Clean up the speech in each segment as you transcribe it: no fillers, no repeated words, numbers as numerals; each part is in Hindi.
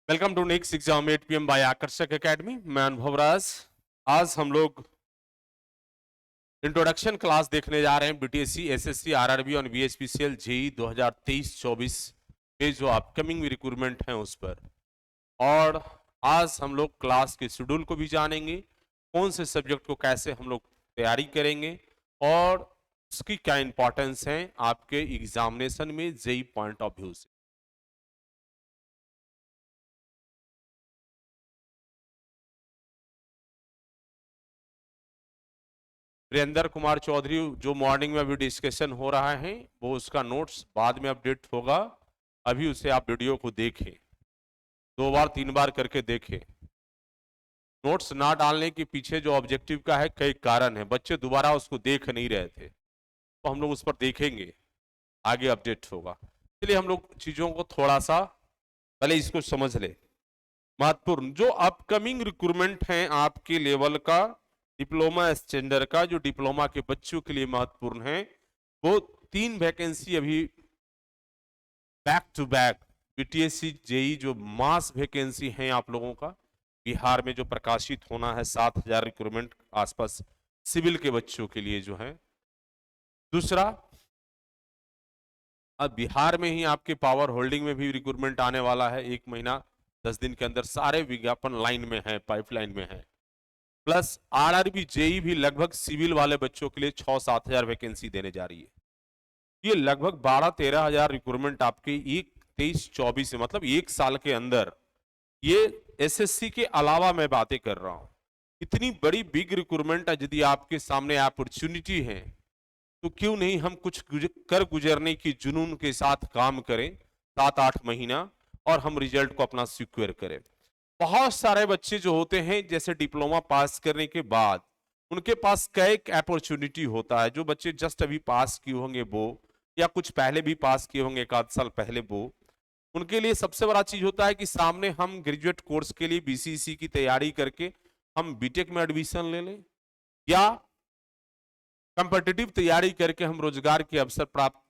Welcome to next exam 8 PM by Aakarshak academy. मैं अनुभव राज। आज हम लोग इंट्रोडक्शन क्लास देखने जा रहे हैं बीटीएससी, एसएससी, आरआरबी और बीएचपीसीएल जेई 2023-24 के जो अपकमिंग रिक्रूटमेंट हैं उस पर। और आज हम लोग क्लास के शेड्यूल को भी जानेंगे, कौन से सब्जेक्ट को कैसे हम लोग तैयारी करेंगे और उसकी क्या इंपॉर्टेंस है आपके एग्जामिनेशन में जेई पॉइंट ऑफ व्यू से। वीरेंद्र कुमार चौधरी, जो मॉर्निंग में अभी डिस्कशन हो रहा है वो उसका नोट्स बाद में अपडेट होगा। अभी उसे आप वीडियो को देखें, 2 बार 3 बार करके देखें। नोट्स ना डालने के पीछे जो ऑब्जेक्टिव का है कई कारण है, बच्चे दोबारा उसको देख नहीं रहे थे, तो हम लोग उस पर देखेंगे, आगे अपडेट होगा। चलिए हम लोग चीजों को थोड़ा सा पहले इसको समझ ले। महत्वपूर्ण जो अपकमिंग रिक्रूटमेंट है आपके लेवल का, डिप्लोमा स्टैंडर्ड का, जो डिप्लोमा के बच्चों के लिए महत्वपूर्ण है, वो 3 वैकेंसी अभी back to back BTSC JE जो मास वैकेंसी हैं आप लोगों का बिहार में जो प्रकाशित होना है, 7,000 रिक्रूटमेंट आसपास सिविल के बच्चों के लिए जो है। दूसरा, अब बिहार में ही आपके पावर होल्डिंग में भी रिक्रूटमेंट आने वाला है, 1 महीना 10 दिन के अंदर सारे विज्ञापन लाइन में है, पाइपलाइन में है। प्लस आरआरबी जेई भी लगभग सिविल वाले बच्चों के लिए 6-7 हजार वैकेंसी देने जा रही है। ये लगभग 12-13 हजार रिक्रूटमेंट आपके 23-24 मतलब 1 साल के अंदर, ये एसएससी के अलावा मैं बातें कर रहा हूं। इतनी बड़ी बिग रिक्रूटमेंट है, यदि आपके सामने अपॉर्चुनिटी है तो क्यों नहीं हम कुछ कर गुजरने की जुनून के साथ काम करें 7-8 महीना और हम रिजल्ट को अपना सिक्योर करें। बहुत सारे बच्चे जो होते हैं जैसे डिप्लोमा पास करने के बाद उनके पास कई अपॉर्चुनिटी होता है, जो बच्चे जस्ट अभी पास किए होंगे वो, या कुछ पहले भी पास किए होंगे 1 आध साल पहले वो, उनके लिए सबसे बड़ा चीज होता है कि सामने हम ग्रेजुएट कोर्स के लिए बीसीसी की तैयारी करके हम बीटेक में एडमिशन ले लें, या कंपटीटिव तैयारी करके हम रोजगार के अवसर प्राप्त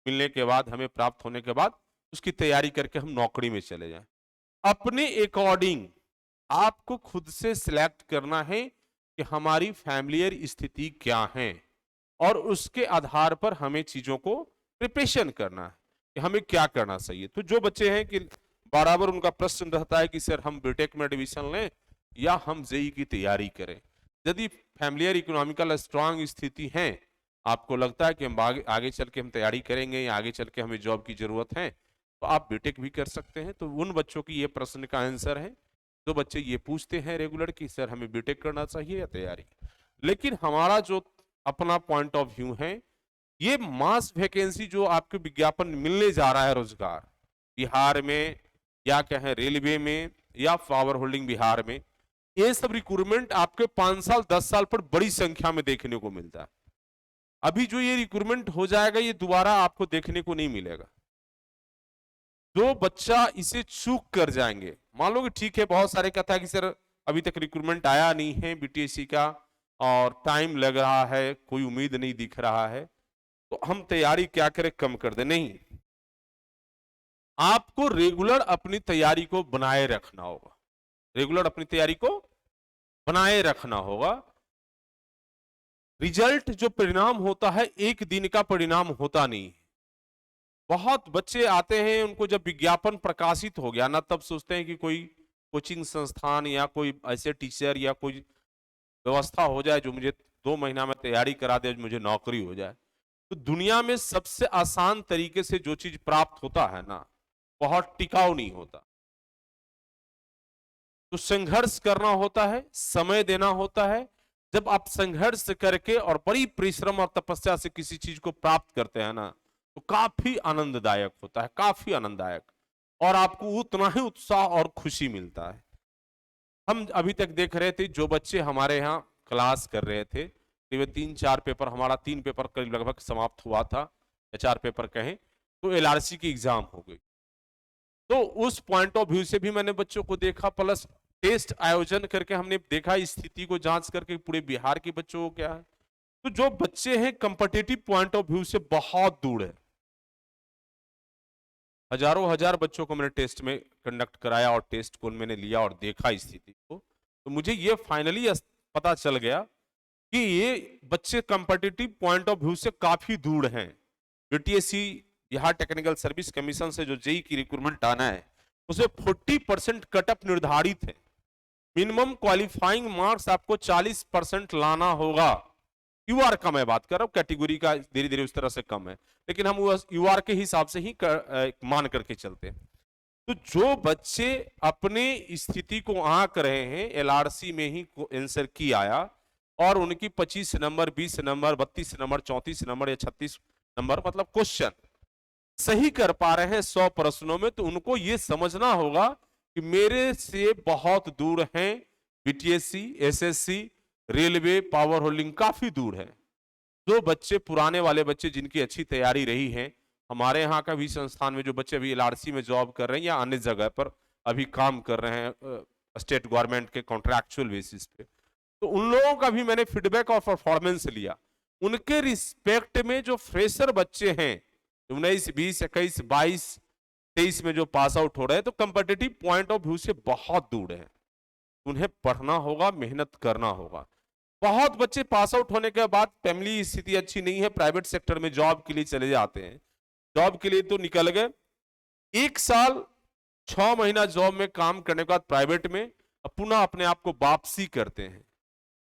मिलने के बाद, हमें प्राप्त होने के बाद उसकी तैयारी करके हम नौकरी में चले जाएं। अपने अकॉर्डिंग आपको खुद से सिलेक्ट करना है कि हमारी फैमिलियर स्थिति क्या है और उसके आधार पर हमें चीजों को प्रिपरेशन करना है कि हमें क्या करना चाहिए। तो जो बच्चे हैं कि बराबर उनका प्रश्न रहता है कि सर हम बीटेक में एडमिशन लें या हम जेई की तैयारी करें। यदि फैमिलियर इकोनॉमिकल स्ट्रांग स्थिति है, आपको लगता है कि हम आगे चल के हम तैयारी करेंगे या आगे चल के हमें जॉब की जरूरत है, तो आप बीटेक भी कर सकते हैं। तो उन बच्चों की ये प्रश्न का आंसर है, जो बच्चे ये पूछते हैं रेगुलर कि सर हमें बीटेक करना चाहिए या तैयारी। लेकिन हमारा जो अपना पॉइंट ऑफ व्यू है, ये मास वैकेंसी जो आपके विज्ञापन मिलने जा रहा है रोजगार बिहार में, या क्या है रेलवे में या पावर होल्डिंग बिहार में, ये सब रिक्रूटमेंट आपके 5 साल 10 साल पर बड़ी संख्या में देखने को मिलता है। अभी जो ये रिक्रूटमेंट हो जाएगा ये दोबारा आपको देखने को नहीं मिलेगा। जो बच्चा इसे चूक कर जाएंगे, मान लो कि ठीक है बहुत सारे कहता है कि सर अभी तक रिक्रूटमेंट आया नहीं है बीटीएससी का और टाइम लग रहा है, कोई उम्मीद नहीं दिख रहा है, तो हम तैयारी क्या करें, कम कर दे। नहीं, आपको रेगुलर अपनी तैयारी को बनाए रखना होगा, रेगुलर अपनी तैयारी को बनाए रखना होगा। रिजल्ट जो परिणाम होता है एक दिन का परिणाम होता नहीं है। बहुत बच्चे आते हैं, उनको जब विज्ञापन प्रकाशित हो गया ना, तब सोचते हैं कि कोई कोचिंग संस्थान या कोई ऐसे टीचर या कोई व्यवस्था हो जाए जो मुझे 2 महीना में तैयारी करा दे, मुझे नौकरी हो जाए। तो दुनिया में सबसे आसान तरीके से जो चीज प्राप्त होता है ना, बहुत टिकाऊ नहीं होता। तो संघर्ष करना होता है, समय देना होता है। जब आप संघर्ष करके और बड़ी परिश्रम और तपस्या से किसी चीज को प्राप्त करते हैं ना, तो काफी आनंददायक होता है, काफी आनंददायक, और आपको उतना ही उत्साह और खुशी मिलता है। हम अभी तक देख रहे थे जो बच्चे हमारे यहाँ क्लास कर रहे थे, करीब 3-4 पेपर, हमारा 3 पेपर करीब लगभग समाप्त हुआ था, या 4 पेपर कहें, तो एलआरसी की एग्जाम हो गई। तो उस पॉइंट ऑफ व्यू से भी मैंने बच्चों को देखा, प्लस टेस्ट आयोजन करके हमने देखा, स्थिति को जांच करके पूरे बिहार के बच्चों को क्या है। तो जो बच्चे हैं कंपटीटिव पॉइंट ऑफ व्यू से बहुत दूर है, हजारों हजार बच्चों को मैंने टेस्ट में कंडक्ट कराया और टेस्ट को मैंने लिया और देखा स्थिति को, तो मुझे ये फाइनली पता चल गया कि ये बच्चे कंपटीटिव पॉइंट ऑफ व्यू से काफी दूर हैं। BTSC Bihar technical service commission से जो जेई की रिक्रूटमेंट आना है उसमें 40% कटअप निर्धारित है। मिनिमम क्वालिफाइंग मार्क्स आपको 40% लाना होगा। यूआर का मैं बात कर रहा हूं, कैटेगरी का धीरे धीरे उस तरह से कम है, लेकिन हम यूआर के हिसाब से ही मान करके चलते हैं। तो जो बच्चे अपने स्थिति को आंक रहे हैं, एलआरसी में ही आंसर की आया और उनकी 25 नंबर, 20 नंबर, 32 नंबर, 34 नंबर या 36 नंबर मतलब क्वेश्चन सही कर पा रहे हैं 100 प्रश्नों में, तो उनको ये समझना होगा कि मेरे से बहुत दूर हैं BTSC, SSC, railway, power holding काफी दूर है। जो बच्चे पुराने वाले बच्चे जिनकी अच्छी तैयारी रही है, हमारे यहाँ का भी संस्थान में जो बच्चे अभी एलआरसी में जॉब कर रहे हैं या अन्य जगह पर अभी काम कर रहे हैं स्टेट गवर्नमेंट के कॉन्ट्रैक्चुअल बेसिस पे, तो उन लोगों का भी मैंने फीडबैक और परफॉर्मेंस लिया। उनके रिस्पेक्ट में जो फ्रेशर बच्चे हैं 19, 20, 21, 22, 23 में जो पास आउट हो रहे हैं, तो कंपटीटिव पॉइंट ऑफ व्यू से बहुत दूर है। उन्हें पढ़ना होगा, मेहनत करना होगा। बहुत बच्चे पास आउट होने के बाद फैमिली स्थिति अच्छी नहीं है, प्राइवेट सेक्टर में जॉब के लिए चले जाते हैं। जॉब के लिए तो निकल गए, 1 साल 6 महीना जॉब में काम करने के बाद प्राइवेट में पुनः अपने आप को वापसी करते हैं।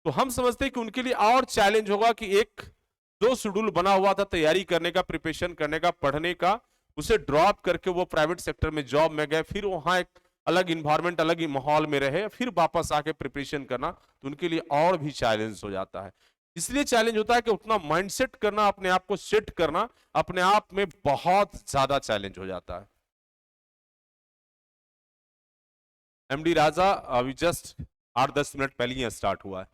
तो हम समझते हैं कि उनके लिए और चैलेंज होगा कि एक जो शेड्यूल बना हुआ था तैयारी करने का, प्रिपरेशन करने का, पढ़ने का, उसे ड्रॉप करके वो प्राइवेट सेक्टर में जॉब में गए, फिर वहां एक अलग इन्वायरमेंट, अलग ही माहौल में रहे, फिर वापस आके प्रिपरेशन करना, तो उनके लिए और भी चैलेंज हो जाता है। इसलिए चैलेंज होता है कि उतना माइंडसेट करना, अपने आप को सेट करना अपने आप में बहुत ज्यादा चैलेंज हो जाता है। एमडी राजा अभी जस्ट 8-10 मिनट पहले ही स्टार्ट हुआ है।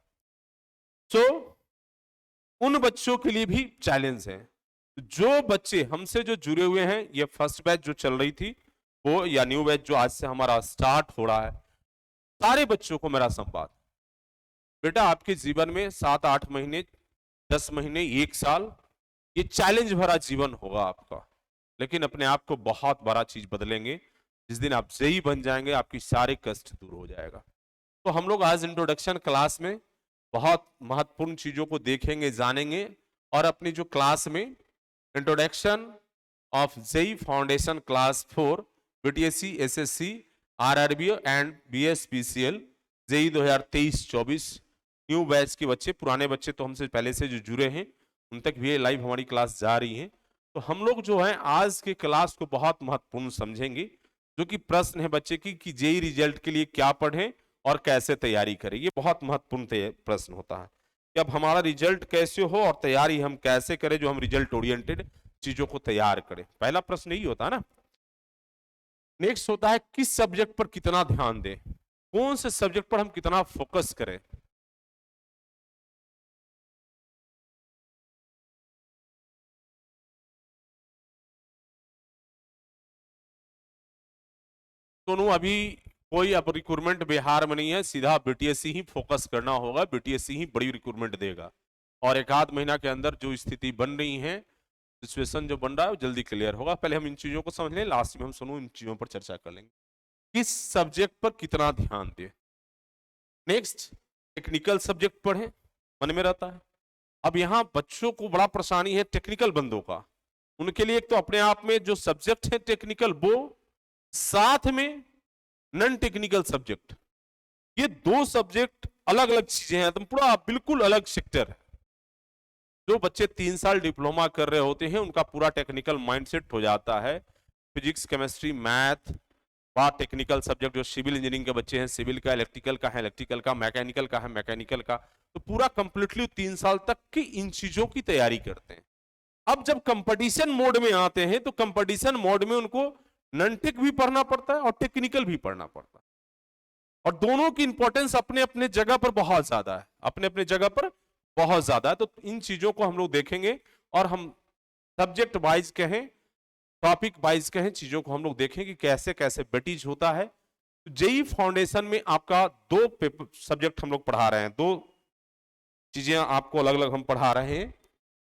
तो उन बच्चों के लिए भी चैलेंज है। जो बच्चे हमसे जो जुड़े हुए हैं, ये फर्स्ट बैच जो चल रही थी वो या न्यू बैच जो आज से हमारा स्टार्ट हो रहा है, सारे बच्चों को मेरा संवाद, बेटा आपके जीवन में 7-8 महीने, 10 महीने, 1 साल ये चैलेंज भरा जीवन होगा आपका, लेकिन अपने आप को बहुत बड़ा चीज बदलेंगे। जिस दिन आप जेई बन जाएंगे, आपकी सारे कष्ट दूर हो जाएगा। तो हम लोग आज इंट्रोडक्शन क्लास में बहुत महत्वपूर्ण चीजों को देखेंगे, जानेंगे, और अपनी जो क्लास में introduction of JE foundation class 4 BTSC, SSC, RRB and BSPCL JE 2023-24 new batch के बच्चे, पुराने बच्चे तो हमसे पहले से जो जुड़े हैं उन तक भी लाइव हमारी क्लास जा रही है। तो हम लोग जो है आज के क्लास को बहुत महत्वपूर्ण समझेंगे, जो कि प्रश्न है बच्चे की कि जेई रिजल्ट के लिए क्या पढ़ें और कैसे तैयारी करें। ये बहुत महत्वपूर्ण प्रश्न होता है कि अब हमारा रिजल्ट कैसे हो और तैयारी हम कैसे करें, जो हम रिजल्ट ओरिएंटेड चीजों को तैयार करें। पहला प्रश्न यही होता है ना। नेक्स्ट होता है किस सब्जेक्ट पर कितना ध्यान दें, कौन से सब्जेक्ट पर हम कितना फोकस करें। दोनों अभी कोई अब रिक्रूटमेंट बिहार में नहीं है, सीधा बीटीएससी ही फोकस करना होगा, बीटीएससी ही बड़ी रिक्रूटमेंट देगा और 1-8 महीना के अंदर जो स्थिति बन रही है, सिचुएशन जो बन रहा है वो जल्दी क्लियर होगा। पहले हम इन चीजों को समझ लें, लास्ट में हम सुनो इन चीजों पर चर्चा कर लेंगे। किस सब्जेक्ट पर कितना ध्यान दें। नेक्स्ट, टेक्निकल सब्जेक्ट पढ़ें, मन में रहता है। अब यहाँ बच्चों को बड़ा परेशानी है टेक्निकल बंदों का, उनके लिए एक तो अपने आप में जो सब्जेक्ट है टेक्निकल वो, साथ में नॉन टेक्निकल सब्जेक्ट, ये 2 सब्जेक्ट अलग अलग चीजें हैं, तुम पूरा बिल्कुल अलग सेक्टर है। जो बच्चे 3 साल डिप्लोमा कर रहे होते हैं उनका पूरा टेक्निकल माइंडसेट हो जाता है, फिजिक्स, केमिस्ट्री, मैथ, बात टेक्निकल सब्जेक्ट जो सिविल इंजीनियरिंग के बच्चे हैं, सिविल का, इलेक्ट्रिकल का है इलेक्ट्रिकल का, मैकेनिकल का है मैकेनिकल का, तो पूरा कंप्लीटली 3 साल तक की इन चीजों की तैयारी करते हैं। अब जब कंपटीशन मोड में आते हैं तो कंपटीशन मोड में उनको नॉन टेक भी पढ़ना पड़ता है और टेक्निकल भी पढ़ना पड़ता है, और दोनों की इंपॉर्टेंस अपने अपने जगह पर बहुत ज्यादा है, अपने अपने जगह पर बहुत ज्यादा है। तो इन चीजों को हम लोग देखेंगे और हम सब्जेक्ट वाइज कहें, टॉपिक वाइज कहें, चीजों को हम लोग देखें कि कैसे कैसे बेटीज होता है। जेई फाउंडेशन में आपका 2 सब्जेक्ट हम लोग पढ़ा रहे हैं, 2 चीजें आपको अलग अलग हम पढ़ा रहे हैं।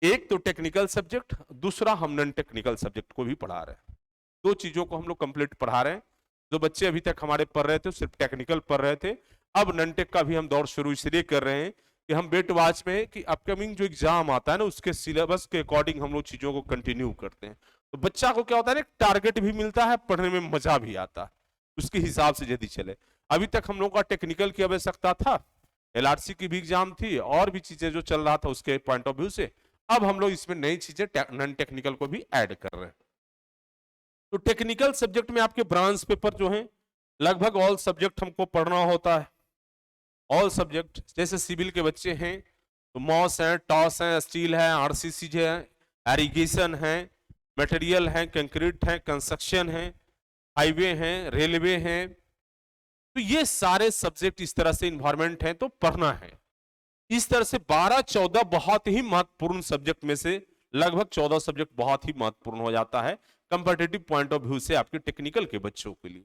एक तो टेक्निकल सब्जेक्ट, दूसरा हम नॉन टेक्निकल सब्जेक्ट को भी पढ़ा रहे हैं। दो चीजों को हम लोग कंप्लीट पढ़ा रहे हैं। जो बच्चे अभी तक हमारे पढ़ रहे थे सिर्फ टेक्निकल पढ़ रहे थे, अब नन टेक का भी हम दौर शुरू इसलिए कर रहे हैं कि हम बेट वाच में कि अपकमिंग जो एग्जाम आता है ना उसके सिलेबस के अकॉर्डिंग हम लोग चीजों को कंटिन्यू करते हैं। तो बच्चा को क्या होता है ना, टारगेट भी मिलता है, पढ़ने में मजा भी आता है, उसके हिसाब से यदि चले। अभी तक हम लोग का टेक्निकल की आवश्यकता था, एलआरसी की भी एग्जाम थी और भी चीजें जो चल रहा था उसके पॉइंट ऑफ व्यू से, अब हम लोग इसमें नई चीजें नॉन टेक्निकल को भी ऐड कर रहे हैं। तो टेक्निकल सब्जेक्ट में आपके ब्रांच पेपर जो है लगभग ऑल सब्जेक्ट हमको पढ़ना होता है। ऑल सब्जेक्ट जैसे सिविल के बच्चे हैं तो मॉस है, टॉस है, स्टील है, आरसीसी है, एरिगेशन है, मटेरियल है, कंक्रीट है, कंस्ट्रक्शन है, हाईवे है, रेलवे है। तो ये सारे सब्जेक्ट इस तरह से इन्वायरमेंट है तो पढ़ना है। इस तरह से 12-14 बहुत ही महत्वपूर्ण सब्जेक्ट में से लगभग 14 सब्जेक्ट बहुत ही महत्वपूर्ण हो जाता है कंपैरेटिव पॉइंट ऑफ व्यू से आपके टेक्निकल के बच्चों के लिए।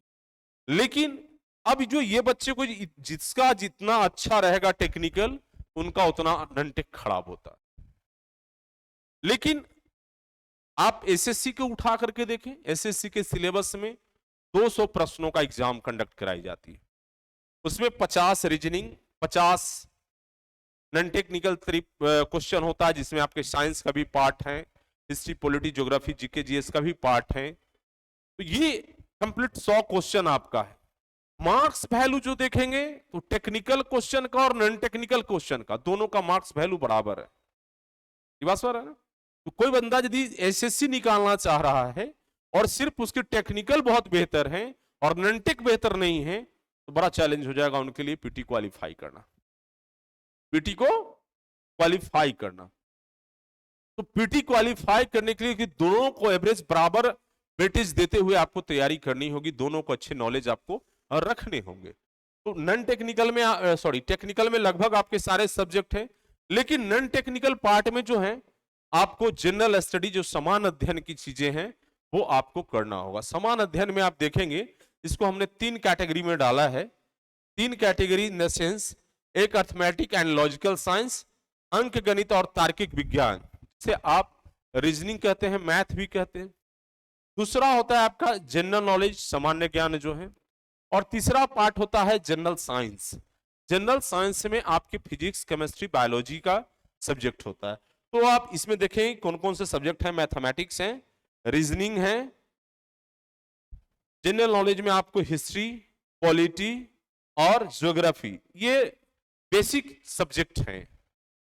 लेकिन अब जो ये बच्चे को जिसका जितना अच्छा रहेगा टेक्निकल, उनका उतना नन टेक खराब होता है। लेकिन आप एसएससी को उठा करके देखें, एसएससी के सिलेबस में 200 प्रश्नों का एग्जाम कंडक्ट कराई जाती है। उसमें 50 रीजनिंग, 50 नॉन टेक्निकल क्वेश्चन होता है जिसमें आपके साइंस का भी पार्ट है, history, polity, geography, GK, GS का भी पार्ट है। तो ये कंप्लीट 100 क्वेश्चन आपका है। मार्क्स वैल्यू जो देखेंगे तो टेक्निकल क्वेश्चन का और नॉन टेक्निकल क्वेश्चन का दोनों का मार्क्स वैल्यू बराबर है। ये बात है ना? तो कोई बंदा यदि एसएससी निकालना चाह रहा है और सिर्फ उसके टेक्निकल बहुत बेहतर है और नॉन टेक बेहतर नहीं है, तो बड़ा चैलेंज हो जाएगा उनके लिए पीटी क्वालिफाई करना, पीटी को क्वालिफाई करना। तो पीटी क्वालिफाई करने के लिए कि दोनों को एवरेज बराबर वेटेज देते हुए आपको तैयारी करनी होगी, दोनों को अच्छे नॉलेज आपको रखने होंगे। तो नॉन टेक्निकल में टेक्निकल में लगभग आपके सारे सब्जेक्ट हैं, लेकिन नॉन टेक्निकल पार्ट में जो है आपको जनरल स्टडी जो समान अध्ययन की चीजें हैं वो आपको करना होगा। समान अध्ययन में आप देखेंगे इसको हमने 3 कैटेगरी में डाला है। 3 कैटेगरी इन द सेंस, एक अर्थमेटिक एंड लॉजिकल साइंस, अंक गणित और तार्किक विज्ञान, से आप रीजनिंग कहते हैं, मैथ भी कहते हैं। दूसरा होता है आपका जनरल नॉलेज, सामान्य ज्ञान जो है, और तीसरा पार्ट होता है जनरल साइंस। जनरल साइंस में आपके फिजिक्स, केमिस्ट्री, बायोलॉजी का सब्जेक्ट होता है। तो आप इसमें देखें कौन कौन से सब्जेक्ट हैं, मैथमेटिक्स है, रीजनिंग है, जनरल नॉलेज में आपको हिस्ट्री, पॉलिटी और ज्योग्राफी, ये बेसिक सब्जेक्ट हैं।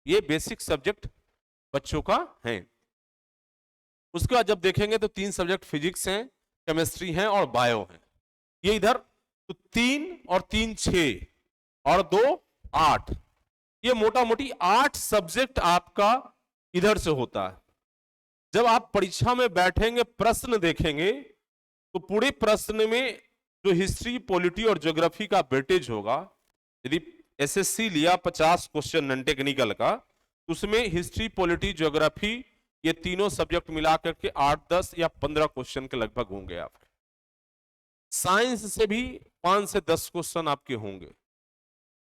ये बेसिक सब्जेक्ट बच्चों का है। उसके बाद जब देखेंगे तो 3 सब्जेक्ट फिजिक्स हैं, केमिस्ट्री हैं और बायो हैं। ये इधर तो 3 और 3 6 और 2 8, ये मोटा मोटी 8 सब्जेक्ट आपका इधर से होता है। जब आप परीक्षा में बैठेंगे, प्रश्न देखेंगे तो पूरे प्रश्न में जो हिस्ट्री, पॉलिटी और ज्योग्राफी का वेटेज होगा, यदि एसएससी लिया 50 क्वेश्चन नॉन टेक्निकल का, उसमें हिस्ट्री, पॉलिटी, ज्योग्राफी ये तीनों सब्जेक्ट मिलाकर के 8, 10 या 15 क्वेश्चन के लगभग होंगे आपके। साइंस से भी 5 से 10 क्वेश्चन आपके होंगे।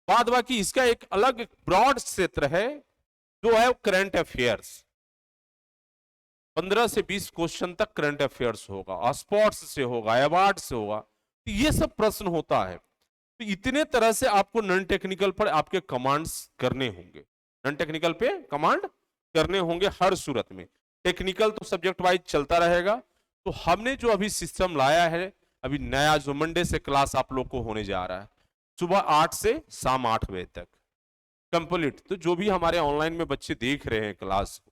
बाद बाकी इसका एक अलग ब्रॉड क्षेत्र है जो है करंट अफेयर्स। 15 से 20 क्वेश्चन तक करंट अफेयर्स होगा, स्पोर्ट्स से होगा, अवार्ड से होगा, तो ये सब प्रश्न होता है। तो इतने तरह से आपको नॉन टेक्निकल पर आपके कमांड्स करने होंगे, नॉन टेक्निकल पे कमांड करने होंगे हर सूरत में। टेक्निकल तो सब्जेक्ट वाइज चलता रहेगा। तो हमने जो अभी सिस्टम लाया है, अभी नया जो मंडे से क्लास आप लोग को होने जा रहा है, सुबह 8 से शाम 8 बजे तक कंप्लीट। तो जो भी हमारे ऑनलाइन में बच्चे देख रहे हैं क्लास को,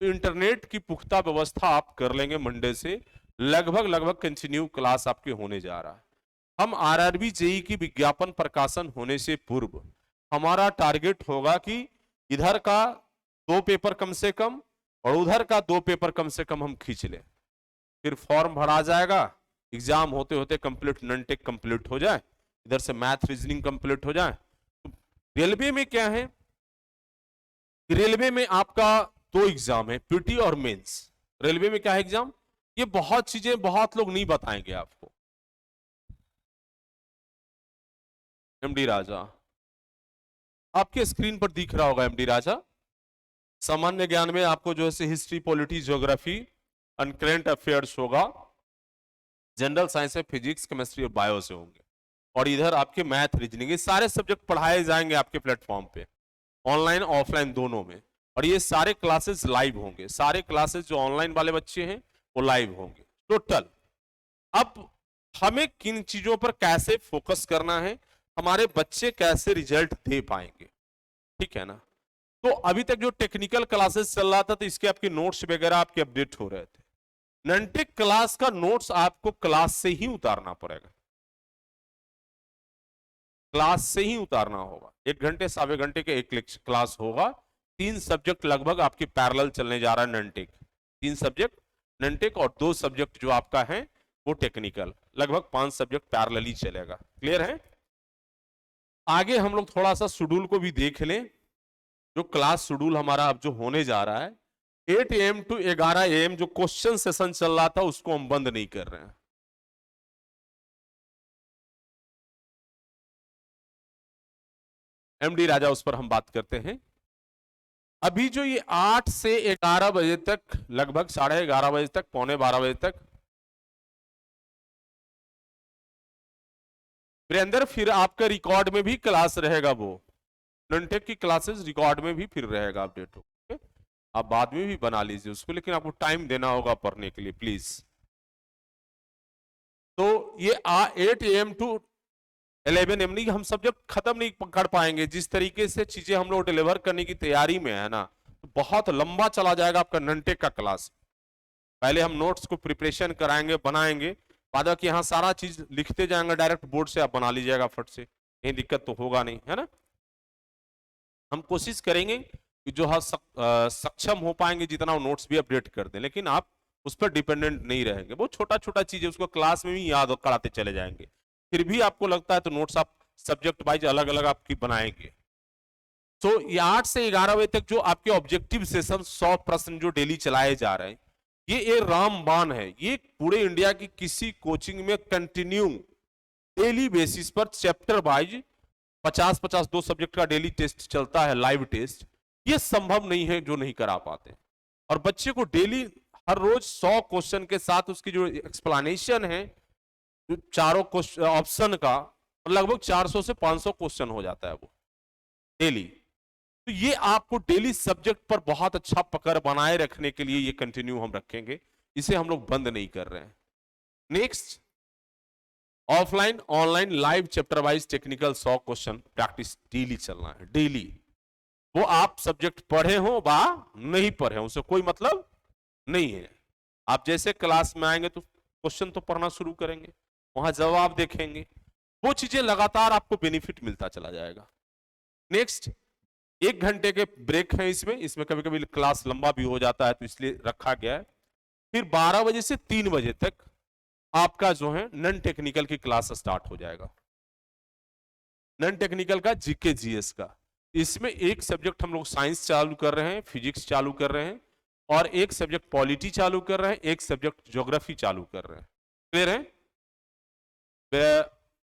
तो इंटरनेट की पुख्ता व्यवस्था आप कर लेंगे मंडे से, लगभग कंटिन्यू क्लास आपके होने जा रहा है। हम आरआरबी जेई की विज्ञापन प्रकाशन होने से पूर्व हमारा टारगेट होगा कि इधर का 2 पेपर कम से कम और उधर का 2 पेपर कम से कम हम खींच लें। फिर फॉर्म भरा जाएगा, एग्जाम होते होते कंप्लीट नॉन टेक कंप्लीट हो जाए, इधर से मैथ, रीजनिंग कंप्लीट हो जाए। तो रेलवे में क्या है, रेलवे में आपका 2 एग्जाम है, पीटी और मेंस। रेलवे में क्या है एग्जाम, ये बहुत चीजें बहुत लोग नहीं बताएंगे आपको। एमडी राजा आपके स्क्रीन पर दिख रहा होगा, एमडी राजा। सामान्य ज्ञान में आपको जो है history, polity, geography and current affairs होगा। जनरल साइंस में फिजिक्स, केमिस्ट्री और बायो से होंगे, और इधर आपके मैथ, रीजनिंग, ये सारे सब्जेक्ट पढ़ाए जाएंगे आपके प्लेटफॉर्म पे, ऑनलाइन ऑफलाइन दोनों में। और ये सारे क्लासेस लाइव होंगे, सारे क्लासेस जो ऑनलाइन वाले बच्चे हैं वो लाइव होंगे टोटल। अब हमें किन चीजों पर कैसे फोकस करना है, हमारे बच्चे कैसे रिजल्ट दे पाएंगे, ठीक है ना। तो अभी तक जो टेक्निकल क्लासेस चल रहा था तो इसके आपके नोट्स वगैरह आपके अपडेट हो रहे थे। ननटेक क्लास का नोट्स आपको क्लास से ही उतारना पड़ेगा, क्लास से ही उतारना होगा। 1 घंटे 1.25 घंटे के एक क्लास होगा, 3 सब्जेक्ट लगभग आपके पैरेलल चलने जा रहा है ननटेक, 3 सब्जेक्ट ननटेक और 2 सब्जेक्ट जो आपका है वो टेक्निकल, लगभग 5 सब्जेक्ट पैरेलली चलेगा। क्लियर है। आगे हम लोग थोड़ा सा शेड्यूल को भी देख लें, जो क्लास शेड्यूल हमारा अब जो होने जा रहा है 8 AM to 11 AM जो क्वेश्चन सेशन चल रहा था उसको हम बंद नहीं कर रहे हैं। एमडी राजा उस पर हम बात करते हैं। अभी जो ये 8 से 11 बजे तक, लगभग 11:30 बजे तक, 11:45 बजे तक, वीरेंद्र फिर आपका रिकॉर्ड में भी क्लास रहेगा, वो ननटेक की क्लासेस रिकॉर्ड में भी फिर रहेगा अपडेट हो। आप बाद में भी बना लीजिए उसको, लेकिन आपको टाइम देना होगा पढ़ने के लिए प्लीज। तो ये 8 AM to 11 AM नहीं, हम सब्जेक्ट खत्म नहीं कर पाएंगे। जिस तरीके से चीजें हम लोग डिलीवर करने की तैयारी में है ना, तो बहुत लंबा चला जाएगा आपका ननटेक का क्लास। पहले हम नोट्स को प्रिपरेशन कराएंगे, बनाएंगे, बाद कि यहाँ सारा चीज लिखते जाएंगे, डायरेक्ट बोर्ड से आप बना लीजिएगा फट से, कहीं दिक्कत तो होगा नहीं, है ना। हम कोशिश करेंगे कि जो हम सक्षम हो पाएंगे जितना वो नोट्स भी अपडेट कर दें, लेकिन आप उस पर डिपेंडेंट नहीं रहेंगे। वो छोटा छोटा चीज है, उसको क्लास में भी याद कराते चले जाएंगे। फिर भी आपको लगता है तो नोट्स आप सब्जेक्ट वाइज अलग अलग आपकी बनाएंगे। तो ये 8 से 11 बजे तक जो आपके ऑब्जेक्टिव सेशन 100 प्रश्न जो डेली चलाए जा रहे हैं, ये रामबाण है। ये पूरे इंडिया की किसी कोचिंग में कंटिन्यू डेली बेसिस पर चैप्टर वाइज 50-50 2 सब्जेक्ट का डेली टेस्ट चलता है, लाइव टेस्ट। ये संभव नहीं है जो नहीं करा पाते। और बच्चे को डेली हर रोज 100 क्वेश्चन के साथ उसकी जो एक्सप्लेनेशन है, जो चारों ऑप्शन का, लगभग 400 से 500 क्वेश्चन हो जाता है वो डेली। तो ये आपको डेली सब्जेक्ट पर बहुत अच्छा पकड़ बनाए रखने के लिए ये कंटिन्यू हम रखेंगे, इसे हम लोग बंद नहीं कर रहे हैं। Next, offline online live chapter wise technical 100 question practice daily चलना है, डेली। वो आप सब्जेक्ट पढ़े हो बा नहीं पढ़े हो, उससे कोई मतलब नहीं है। आप जैसे क्लास में आएंगे तो क्वेश्चन तो पढ़ना शुरू करेंगे, वहां जवाब देखेंगे, वो चीजें लगातार आपको बेनिफिट मिलता चला जाएगा। नेक्स्ट, 1 घंटे के ब्रेक है इसमें, इसमें कभी कभी क्लास लंबा भी हो जाता है तो इसलिए रखा गया है। फिर 12 बजे से 3 बजे तक आपका जो है नन टेक्निकल की क्लास स्टार्ट हो जाएगा, नन टेक्निकल का जीके जीएस का। इसमें एक सब्जेक्ट हम लोग साइंस चालू कर रहे हैं, फिजिक्स चालू कर रहे हैं, और एक सब्जेक्ट पॉलिटी चालू कर रहे हैं, एक सब्जेक्ट ज्योग्राफी चालू कर रहे हैं। क्लियर है।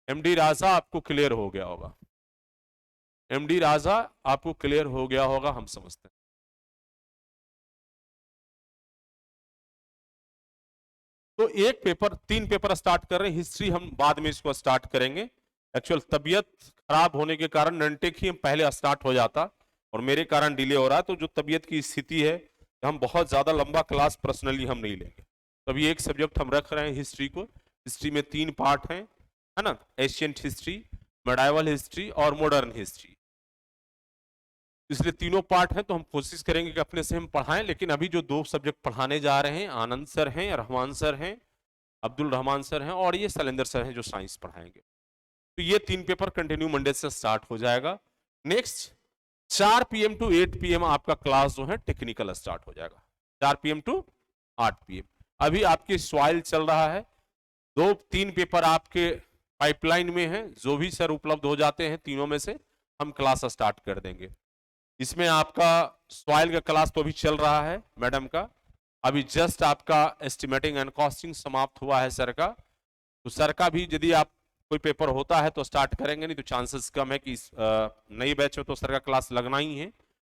एमडी राजा आपको क्लियर हो गया होगा, एमडी राजा आपको क्लियर हो गया होगा, हम समझते हैं। तो एक पेपर, 3 पेपर स्टार्ट कर रहे हैं। हिस्ट्री हम बाद में इसको स्टार्ट करेंगे, एक्चुअल तबीयत खराब होने के कारण ननटेक ही पहले स्टार्ट हो जाता और मेरे कारण डिले हो रहा है। तो जो तबीयत की स्थिति है, हम बहुत ज्यादा लंबा क्लास पर्सनली हम नहीं लेंगे। तो अभी एक सब्जेक्ट हम रख रहे हैं हिस्ट्री को। हिस्ट्री में 3 पार्ट हैं, है ना, एशियंट हिस्ट्री, मेडाइवल हिस्ट्री और मॉडर्न हिस्ट्री। इसलिए तीनों पार्ट हैं, तो हम कोशिश करेंगे कि अपने से हम पढ़ाएं। लेकिन अभी जो 2 सब्जेक्ट पढ़ाने जा रहे हैं, आनंद सर हैं, रहमान सर हैं, अब्दुल रहमान सर हैं, और ये शैलेंद्र सर हैं जो साइंस पढ़ाएंगे। तो ये 3 पेपर कंटिन्यू मंडे से स्टार्ट हो जाएगा। नेक्स्ट 4 PM to 8 PM आपका क्लास जो है टेक्निकल स्टार्ट हो जाएगा, 4 PM to 8 PM। अभी आपकी सॉइल चल रहा है, 2-3 पेपर आपके पाइपलाइन में है, जो भी सर उपलब्ध हो जाते हैं तीनों में से हम क्लास स्टार्ट कर देंगे। इसमें आपका सॉइल का क्लास तो अभी चल रहा है मैडम का, अभी जस्ट आपका एस्टिमेटिंग एंड कॉस्टिंग समाप्त हुआ है सर का। तो सर का भी यदि आप कोई पेपर होता है तो स्टार्ट करेंगे, नहीं तो चांसेस कम है कि नई बैच में तो सर का क्लास लगना ही है,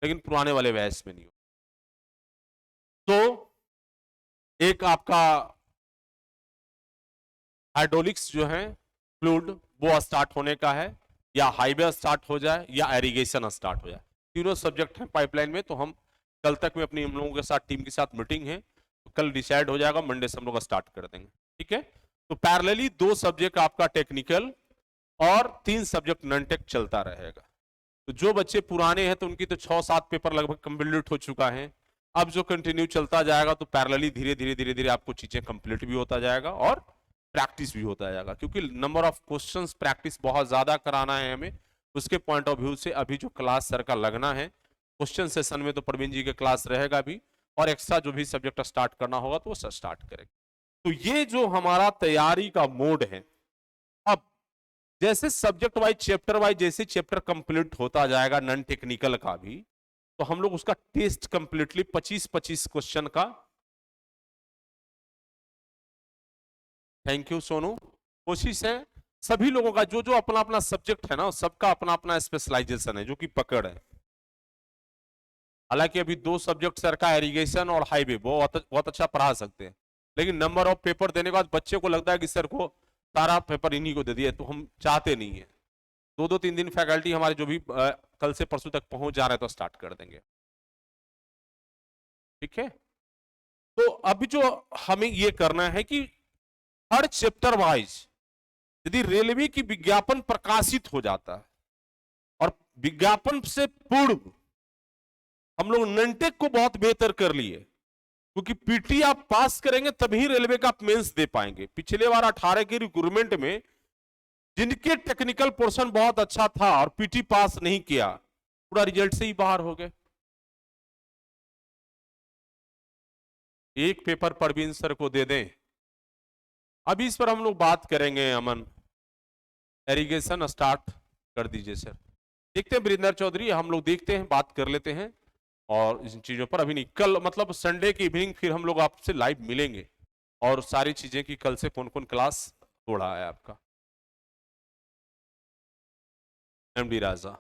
लेकिन पुराने वाले बैच में नहीं हो। तो एक आपका हाइड्रोलिक्स जो है फ्लूइड वो स्टार्ट होने का है, या हाईवे स्टार्ट हो जाए या इरिगेशन स्टार्ट हो जाए, तीनों सब्जेक्ट हैं पाइपलाइन में। तो हम कल तक में अपनी हम लोगों के साथ टीम के साथ मीटिंग है, तो कल डिसाइड हो जाएगा, मंडे से हम लोग स्टार्ट कर देंगे, ठीक है। तो पैरेलली 2 सब्जेक्ट आपका टेक्निकल और 3 सब्जेक्ट नॉन टेक चलता रहेगा। तो जो बच्चे पुराने हैं तो उनकी तो 6-7 पेपर लगभग कंप्लीट हो चुका है। अब जो कंटिन्यू चलता जाएगा तो पैरेलली धीरे धीरे धीरे धीरे आपको चीजें कंप्लीट भी होता जाएगा और प्रैक्टिस भी होता जाएगा, क्योंकि नंबर ऑफ क्वेश्चंस प्रैक्टिस बहुत ज्यादा कराना है हमें। उसके पॉइंट ऑफ व्यू से अभी जो क्लास सर का लगना है, क्वेश्चन सेशन में तो प्रवीण जी के क्लास रहेगा भी, और एक्स्ट्रा जो भी सब्जेक्ट स्टार्ट करना होगा तो वो स्टार्ट करेंगे। तो ये जो हमारा तैयारी का मोड है, अब जैसे सब्जेक्ट वाइज चैप्टर वाइज जैसे चैप्टर कंप्लीट होता जाएगा नॉन टेक्निकल का भी, तो हम लोग उसका टेस्ट कंप्लीटली 25-25 क्वेश्चन का। Thank you Sonu. कोशिश है सभी लोगों का जो जो अपना अपना सब्जेक्ट है ना, सबका अपना अपना स्पेशलाइजेशन है जो कि पकड़ है। हालांकि अभी 2 सब्जेक्ट सर का इरिगेशन और हाईवे बहुत अच्छा पढ़ा सकते हैं, लेकिन नंबर ऑफ पेपर देने के बाद बच्चे को लगता है कि सर को सारा पेपर इन्हीं को दे दिए, तो हम चाहते नहीं है। 2-2 3 दिन फैकल्टी हमारे जो भी कल से परसों तक पहुंच जा रहे हैं तो स्टार्ट कर देंगे, ठीक है। तो अभी जो हमें ये करना है कि हर चैप्टर वाइज यदि रेलवे की विज्ञापन प्रकाशित हो जाता है और विज्ञापन से पूर्व हम लोग नॉन-टेक को बहुत बेहतर कर लिए, क्योंकि पीटी आप पास करेंगे तभी रेलवे का आप मेंस दे पाएंगे। पिछले बार 18 के रिक्रूटमेंट में जिनके टेक्निकल पोर्शन बहुत अच्छा था और पीटी पास नहीं किया, पूरा रिजल्ट से ही बाहर हो गए। एक पेपर परवीन सर को दे दें, अभी इस पर हम लोग बात करेंगे। अमन, इरिगेशन स्टार्ट कर दीजिए सर। देखते हैं वीरेंद्र चौधरी, हम लोग देखते हैं, बात कर लेते हैं और इन चीजों पर अभी नहीं, कल मतलब संडे की इवनिंग फिर हम लोग आपसे लाइव मिलेंगे और सारी चीजें की कल से कौन कौन क्लास हो रहा है आपका। एमडी राजा,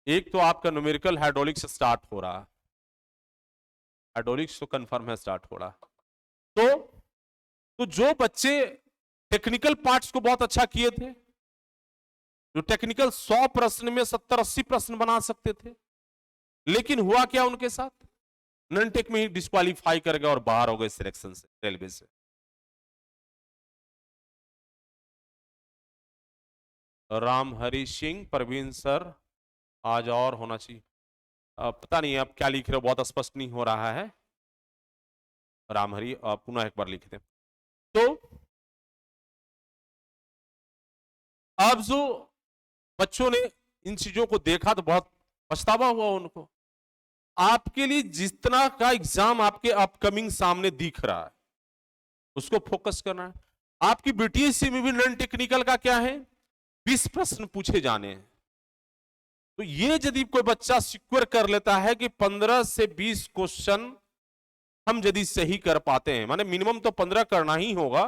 एक तो आपका न्यूमेरिकल हाइड्रोलिक्स स्टार्ट हो रहा है, हाइड्रोलिक्स तो कंफर्म है स्टार्ट हो रहा है। तो जो बच्चे टेक्निकल पार्ट्स को बहुत अच्छा किए थे, जो टेक्निकल 100 प्रश्न में 70-80 प्रश्न बना सकते थे, लेकिन हुआ क्या उनके साथ, नॉन टेक में ही डिस्क्वालीफाई कर गए और बाहर हो गए सिलेक्शन से, रेलवे से। राम हरि सिंह, प्रवीण सर आज और होना चाहिए, पता नहीं आप क्या लिख रहे हो, बहुत स्पष्ट नहीं हो रहा है। राम हरि पुनः एक बार लिख दें। तो अब जो बच्चों ने इन चीजों को देखा तो बहुत पछतावा हुआ उनको। आपके लिए जितना का एग्जाम आपके अपकमिंग सामने दिख रहा है उसको फोकस करना है। आपकी बीटीएससी में भी नॉन टेक्निकल का क्या है, 20 प्रश्न पूछे जाने हैं। तो ये यदि कोई बच्चा सिक्योर कर लेता है कि 15 से 20 क्वेश्चन हम यदि सही कर पाते हैं, माने मिनिमम तो 15 करना ही होगा,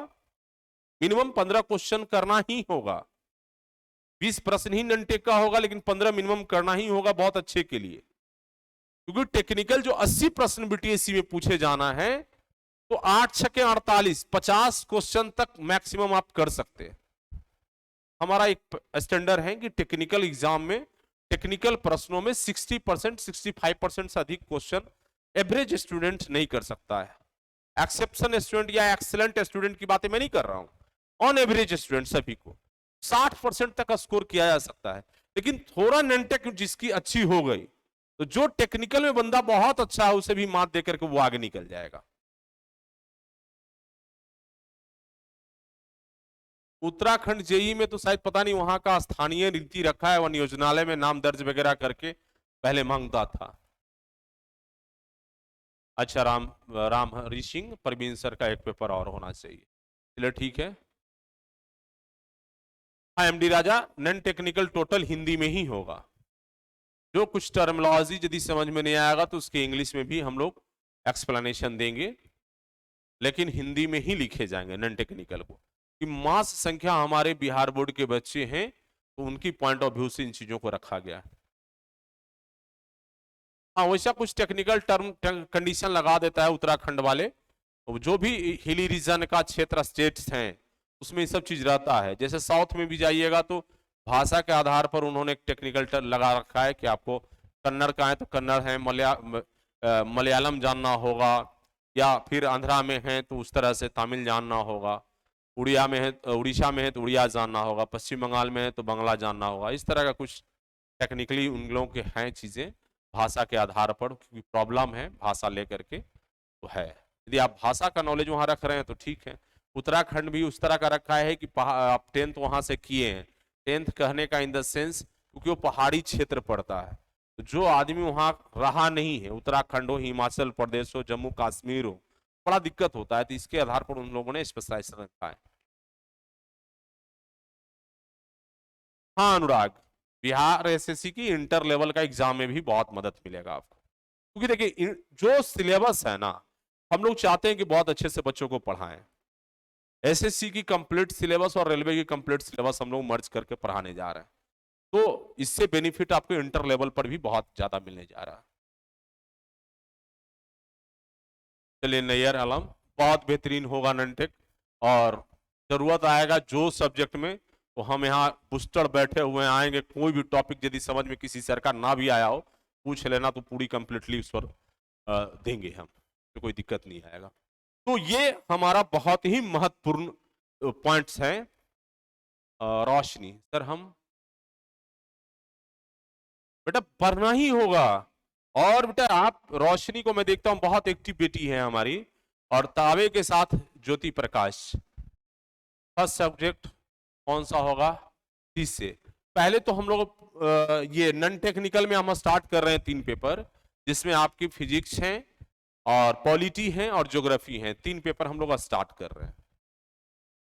मिनिमम 15 क्वेश्चन करना ही होगा। 20 प्रश्न ही नॉन टेक का होगा, लेकिन 15 मिनिमम करना ही होगा बहुत अच्छे के लिए, क्योंकि टेक्निकल जो 80 प्रश्न बीटीएससी में पूछे जाना है, तो 8×6 = 48, 50 क्वेश्चन तक मैक्सिमम आप कर सकते हैं। हमारा एक स्टैंडर्ड है कि टेक्निकल एग्जाम में टेक्निकल प्रश्नों में 60%, 65% से अधिक क्वेश्चन एवरेज स्टूडेंट नहीं कर सकता है। एक्सेप्शन स्टूडेंट या एक्सीलेंट स्टूडेंट की बातें मैं नहीं कर रहा हूं, ऑन एवरेज स्टूडेंट सभी को 60% तक का स्कोर किया जा सकता है। लेकिन थोड़ा नॉन टेक जिसकी अच्छी हो गई, तो जो टेक्निकल में बंदा बहुत अच्छा है उसे भी मात देकर के वो आगे निकल जाएगा। उत्तराखंड जेई में तो शायद पता नहीं वहां का स्थानीय नीति रखा है, वन योजनालय में नाम दर्ज वगैरह करके पहले मांगता था। अच्छा, राम हरि सिंह, प्रवीण सर का एक पेपर और होना चाहिए, चलिए ठीक है। हाँ एमडी राजा, नॉन टेक्निकल टोटल हिंदी में ही होगा। जो कुछ टर्मिनोलॉजी यदि समझ में नहीं आएगा तो उसके इंग्लिश में भी हम लोग एक्सप्लेनेशन देंगे, लेकिन हिंदी में ही लिखे जाएंगे नॉन टेक्निकल को, कि मास संख्या हमारे बिहार बोर्ड के बच्चे हैं, तो उनकी पॉइंट ऑफ व्यू से इन चीजों को रखा गया है। हाँ वैसा कुछ टेक्निकल टर्म कंडीशन लगा देता है उत्तराखंड वाले, तो जो भी हिली रीजन का क्षेत्र स्टेट्स हैं उसमें ये सब चीज रहता है। जैसे साउथ में भी जाइएगा तो भाषा के आधार पर उन्होंने एक टेक्निकल टर्म लगा रखा है कि आपको कन्नड़ का है तो कन्नड़ है, मलयालम जानना होगा, या फिर आंध्रा में है तो उस तरह से तमिल जानना होगा, उड़िया में है, उड़ीसा में है तो उड़िया जानना होगा, पश्चिम बंगाल में है तो बांग्ला जानना होगा। इस तरह का कुछ टेक्निकली उन लोगों के हैं चीजें भाषा के आधार पर, क्योंकि प्रॉब्लम है भाषा लेकर के तो है। यदि आप भाषा का नॉलेज वहां रख रहे हैं तो ठीक है। उत्तराखंड भी उस तरह का रखा है कि आप 10th वहां से किए हैं। 10th कहने का इन द सेंस क्योंकि वो पहाड़ी क्षेत्र पड़ता है, तो जो आदमी वहां रहा नहीं है, उत्तराखंड हो, हिमाचल प्रदेश हो, जम्मू कश्मीर हो, बड़ा दिक्कत होता है, तो इसके आधार पर उन लोगों ने स्पेशलाइजेशन रखा है। हाँ अनुराग, बिहार एसएससी की इंटर लेवल का एग्जाम में भी बहुत मदद मिलेगा आपको, क्योंकि देखिए जो सिलेबस है ना, हम लोग चाहते हैं कि बहुत अच्छे से बच्चों को पढ़ाएं। एसएससी की कंप्लीट सिलेबस और रेलवे की कंप्लीट सिलेबस हम लोग मर्ज करके पढ़ाने जा रहे हैं, तो इससे बेनिफिट आपको इंटर लेवल पर भी बहुत ज्यादा मिलने जा रहा है। चलिए नैयर आलम, बहुत बेहतरीन होगा ननटेक, और जरूरत आएगा जो सब्जेक्ट में, तो हम यहाँ बुस्टर बैठे हुए आएंगे, कोई भी टॉपिक यदि समझ में किसी सर का ना भी आया हो पूछ लेना, तो पूरी कंप्लीटली उस पर देंगे हम, तो कोई दिक्कत नहीं आएगा। तो ये हमारा बहुत ही महत्वपूर्ण पॉइंट्स हैं। रोशनी सर, हम बेटा पढ़ना ही होगा, और बेटा आप रोशनी को मैं देखता हूं बहुत एक्टिव बेटी है हमारी, और तावे के साथ ज्योति प्रकाश। फर्स्ट सब्जेक्ट कौन सा होगा? 30 से पहले तो हम लोग ये नॉन टेक्निकल में हम स्टार्ट कर रहे हैं 3 पेपर, जिसमें आपकी फिजिक्स है और पॉलिटी है और ज्योग्राफी है। 3 पेपर हम लोग स्टार्ट कर रहे हैं,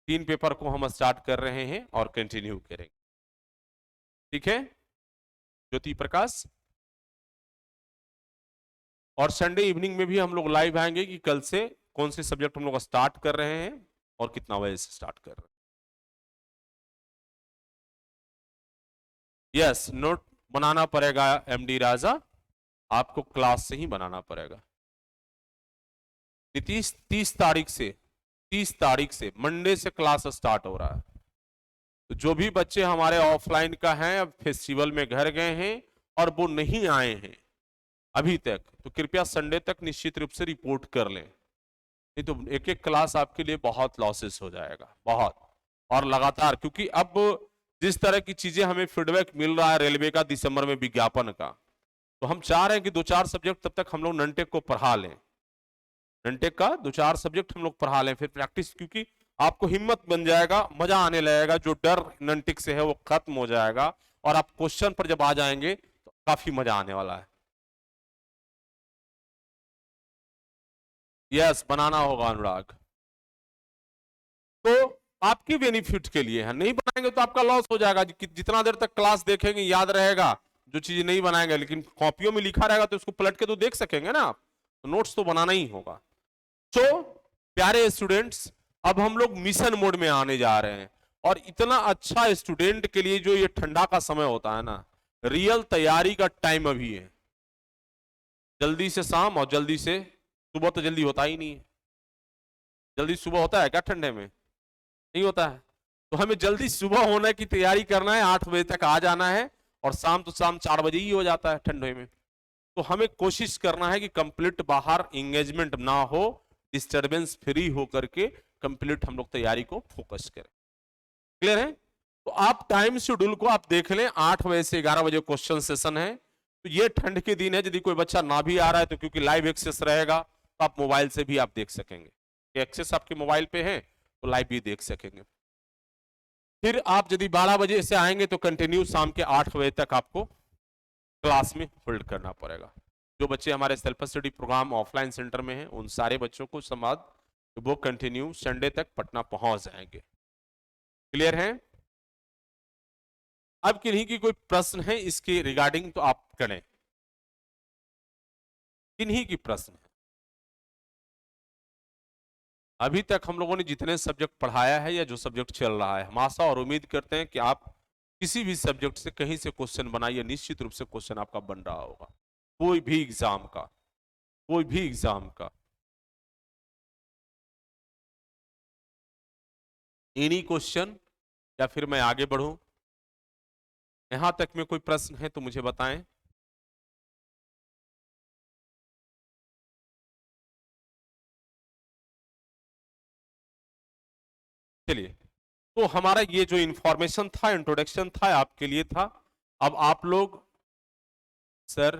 3 पेपर को हम स्टार्ट कर रहे हैं और कंटिन्यू करेंगे। ठीक है ज्योति प्रकाश, और संडे इवनिंग में भी हम लोग लाइव आएंगे कि कल से कौन से सब्जेक्ट हम लोग स्टार्ट कर रहे हैं और कितना बजे से स्टार्ट कर रहे हैं। यस, नोट बनाना पड़ेगा एमडी राजा, आपको क्लास से ही बनाना पड़ेगा। नीतीश 30 तारीख से मंडे से क्लास स्टार्ट हो रहा है, तो जो भी बच्चे हमारे ऑफलाइन का हैं, अब फेस्टिवल में घर गए हैं और वो नहीं आए हैं अभी तक, तो कृपया संडे तक निश्चित रूप से रिपोर्ट कर लें, नहीं तो एक एक क्लास आपके लिए बहुत लॉसेस हो जाएगा, बहुत। और लगातार, क्योंकि अब जिस तरह की चीजें हमें फीडबैक मिल रहा है रेलवे का दिसंबर में विज्ञापन का, तो हम चाह रहे हैं कि 2-4 सब्जेक्ट तब तक हम लोग ननटेक को पढ़ा लें, ननटेक का 2-4 सब्जेक्ट हम लोग पढ़ा लें, फिर प्रैक्टिस, क्योंकि आपको हिम्मत बन जाएगा, मजा आने लगेगा, जो डर ननटेक से है वो खत्म हो जाएगा, और आप क्वेश्चन पर जब आ जाएंगे तो काफी मजा आने वाला है। यस, बनाना होगा अनुराग, तो आपके बेनिफिट के लिए है, नहीं बनाएंगे तो आपका लॉस हो जाएगा। जितना देर तक क्लास देखेंगे याद रहेगा, जो चीज नहीं बनाएंगे, लेकिन कॉपियों में लिखा रहेगा तो उसको पलट के तो देख सकेंगे ना आप, तो नोट्स तो बनाना ही होगा। तो प्यारे स्टूडेंट्स, अब हम लोग मिशन मोड में आने जा रहे हैं, और इतना अच्छा स्टूडेंट के लिए जो ये ठंडा का समय होता है ना, रियल तैयारी का टाइम अभी है। जल्दी से शाम और जल्दी से सुबह तो जल्दी होता ही नहीं है। जल्दी सुबह होता है क्या ठंडे में? नहीं होता है। तो हमें जल्दी सुबह होने की तैयारी करना है, 8 बजे तक आ जाना है, और शाम तो शाम 4 बजे ही हो जाता है ठंडे में। तो हमें कोशिश करना है कि कंप्लीट बाहर एंगेजमेंट ना हो, डिस्टरबेंस फ्री होकर के कंप्लीट हम लोग तैयारी को फोकस करें। क्लियर है? तो आप टाइम शेड्यूल को आप देख लें, 8 बजे से 11 बजे क्वेश्चन सेशन है। तो ये ठंड के दिन है, यदि कोई बच्चा ना भी आ रहा है तो क्योंकि लाइव एक्सेस रहेगा, तो आप मोबाइल से भी आप देख सकेंगे। एक्सेस आपके मोबाइल पे है तो लाइव भी देख सकेंगे। फिर आप यदि 12 बजे से आएंगे तो कंटिन्यू शाम के 8 बजे तक आपको क्लास में होल्ड करना पड़ेगा। जो बच्चे हमारे self study program offline centre में हैं, उन सारे बच्चों को संवाद वो कंटिन्यू संडे तक पटना पहुंच जाएंगे। क्लियर है? अब किन्हीं की कोई प्रश्न है इसके रिगार्डिंग तो आप करें। किन्हीं की प्रश्न है? अभी तक हम लोगों ने जितने सब्जेक्ट पढ़ाया है या जो सब्जेक्ट चल रहा है, हम आशा और उम्मीद करते हैं कि आप किसी भी सब्जेक्ट से कहीं से क्वेश्चन बनाइए, निश्चित रूप से क्वेश्चन आपका बन रहा होगा, कोई भी एग्जाम का, कोई भी एग्जाम का। एनी क्वेश्चन या फिर मैं आगे बढ़ूं? यहां तक में कोई प्रश्न है तो मुझे बताएं। चलिए, तो हमारा ये जो इंफॉर्मेशन था, इंट्रोडक्शन था, आपके लिए था। अब आप लोग, सर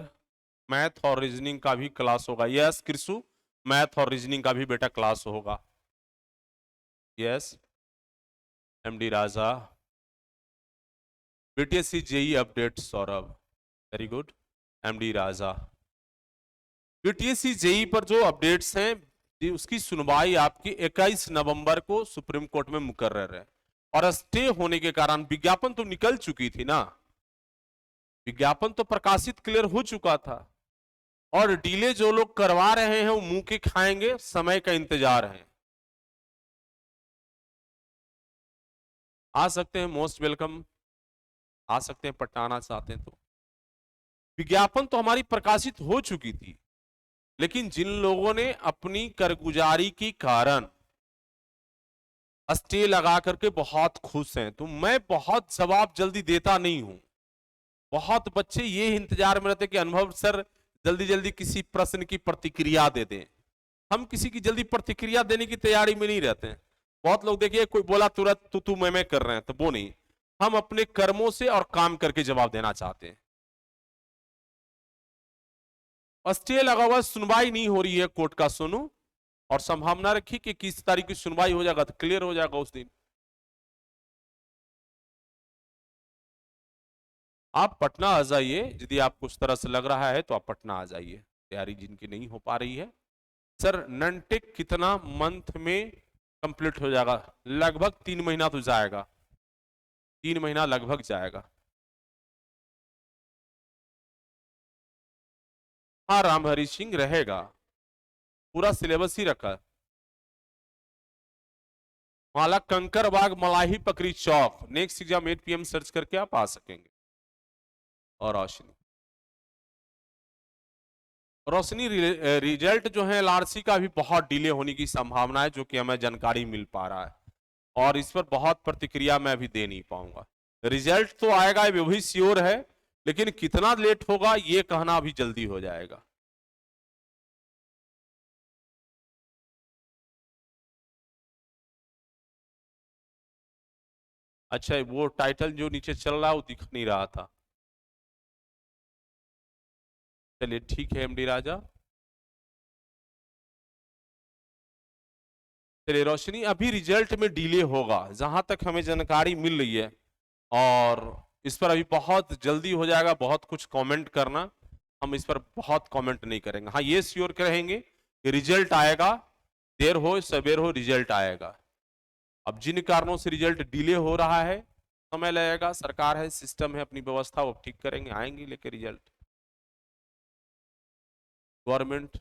मैथ और रीजनिंग का भी क्लास होगा? यस कृषु, मैथ और रीजनिंग का भी बेटा क्लास होगा। Yes MD Raja. BTSC JE update Saurabh, very good. MD Raja, BTSC JE पर जो अपडेट्स हैं उसकी सुनवाई आपकी 21 नवंबर को सुप्रीम कोर्ट में मुकर्रर है, और स्टे होने के कारण विज्ञापन तो निकल चुकी थी ना, विज्ञापन तो प्रकाशित क्लियर हो चुका था, और डिले जो लोग करवा रहे हैं वो मुंह के खाएंगे, समय का इंतजार है। आ सकते हैं, मोस्ट वेलकम, आ सकते हैं, पटना आना चाहते हैं तो। विज्ञापन तो हमारी प्रकाशित हो चुकी थी, लेकिन जिन लोगों ने अपनी कारगुजारी के कारण स्टे लगा करके बहुत खुश हैं, तो मैं बहुत जवाब जल्दी देता नहीं हूं। बहुत बच्चे ये इंतजार में रहते कि अनुभव सर जल्दी जल्दी किसी प्रश्न की प्रतिक्रिया दे दें। हम किसी की जल्दी प्रतिक्रिया देने की तैयारी में नहीं रहते हैं। बहुत लोग देखिए, कोई बोला तुरंत तू मैं कर रहे हैं, तो वो नहीं, हम अपने कर्मों से और काम करके जवाब देना चाहते हैं। स्टे लगा हुआ, सुनवाई नहीं हो रही है कोर्ट का, सुनो, और संभावना रखी कि 21 तारीख की सुनवाई हो जाएगा तो क्लियर हो जाएगा उस दिन। आप पटना आ जाइए, यदि आपको उस तरह से लग रहा है तो आप पटना आ जाइए, तैयारी जिनकी नहीं हो पा रही है। सर ननटेक कितना मंथ में कंप्लीट हो जाएगा? लगभग 3 महीना तो जाएगा, 3 महीना लगभग जाएगा। हाँ, रामहरि सिंह रहेगा, पूरा सिलेबस ही रखा। माला कंकरबाग मलाही पकड़ी चौक, नेक्स्ट एग्जाम 8 PM सर्च करके आप आ सकेंगे। और रोशनी, रोशनी रिजल्ट जो है एलआरसी का भी बहुत डिले होने की संभावना है, जो कि हमें जानकारी मिल पा रहा है, और इस पर बहुत प्रतिक्रिया मैं अभी दे नहीं पाऊंगा। रिजल्ट तो आएगा, वो भी श्योर है, लेकिन कितना लेट होगा ये कहना अभी जल्दी हो जाएगा। अच्छा, वो टाइटल जो नीचे चल रहा है वो दिख नहीं रहा था। चलिए ठीक है एमडी राजा। चलिए रोशनी, अभी रिजल्ट में डिले होगा जहां तक हमें जानकारी मिल रही है, और इस पर अभी बहुत जल्दी हो जाएगा। बहुत कुछ कमेंट करना, हम इस पर बहुत कमेंट नहीं करेंगे। हाँ, ये श्योर करेंगे कि रिजल्ट आएगा, देर हो सवेर हो रिजल्ट आएगा। अब जिन कारणों से रिजल्ट डिले हो रहा है, समय लगेगा, सरकार है, सिस्टम है, अपनी व्यवस्था वो ठीक करेंगे, आएंगे लेके रिजल्ट। गवर्नमेंट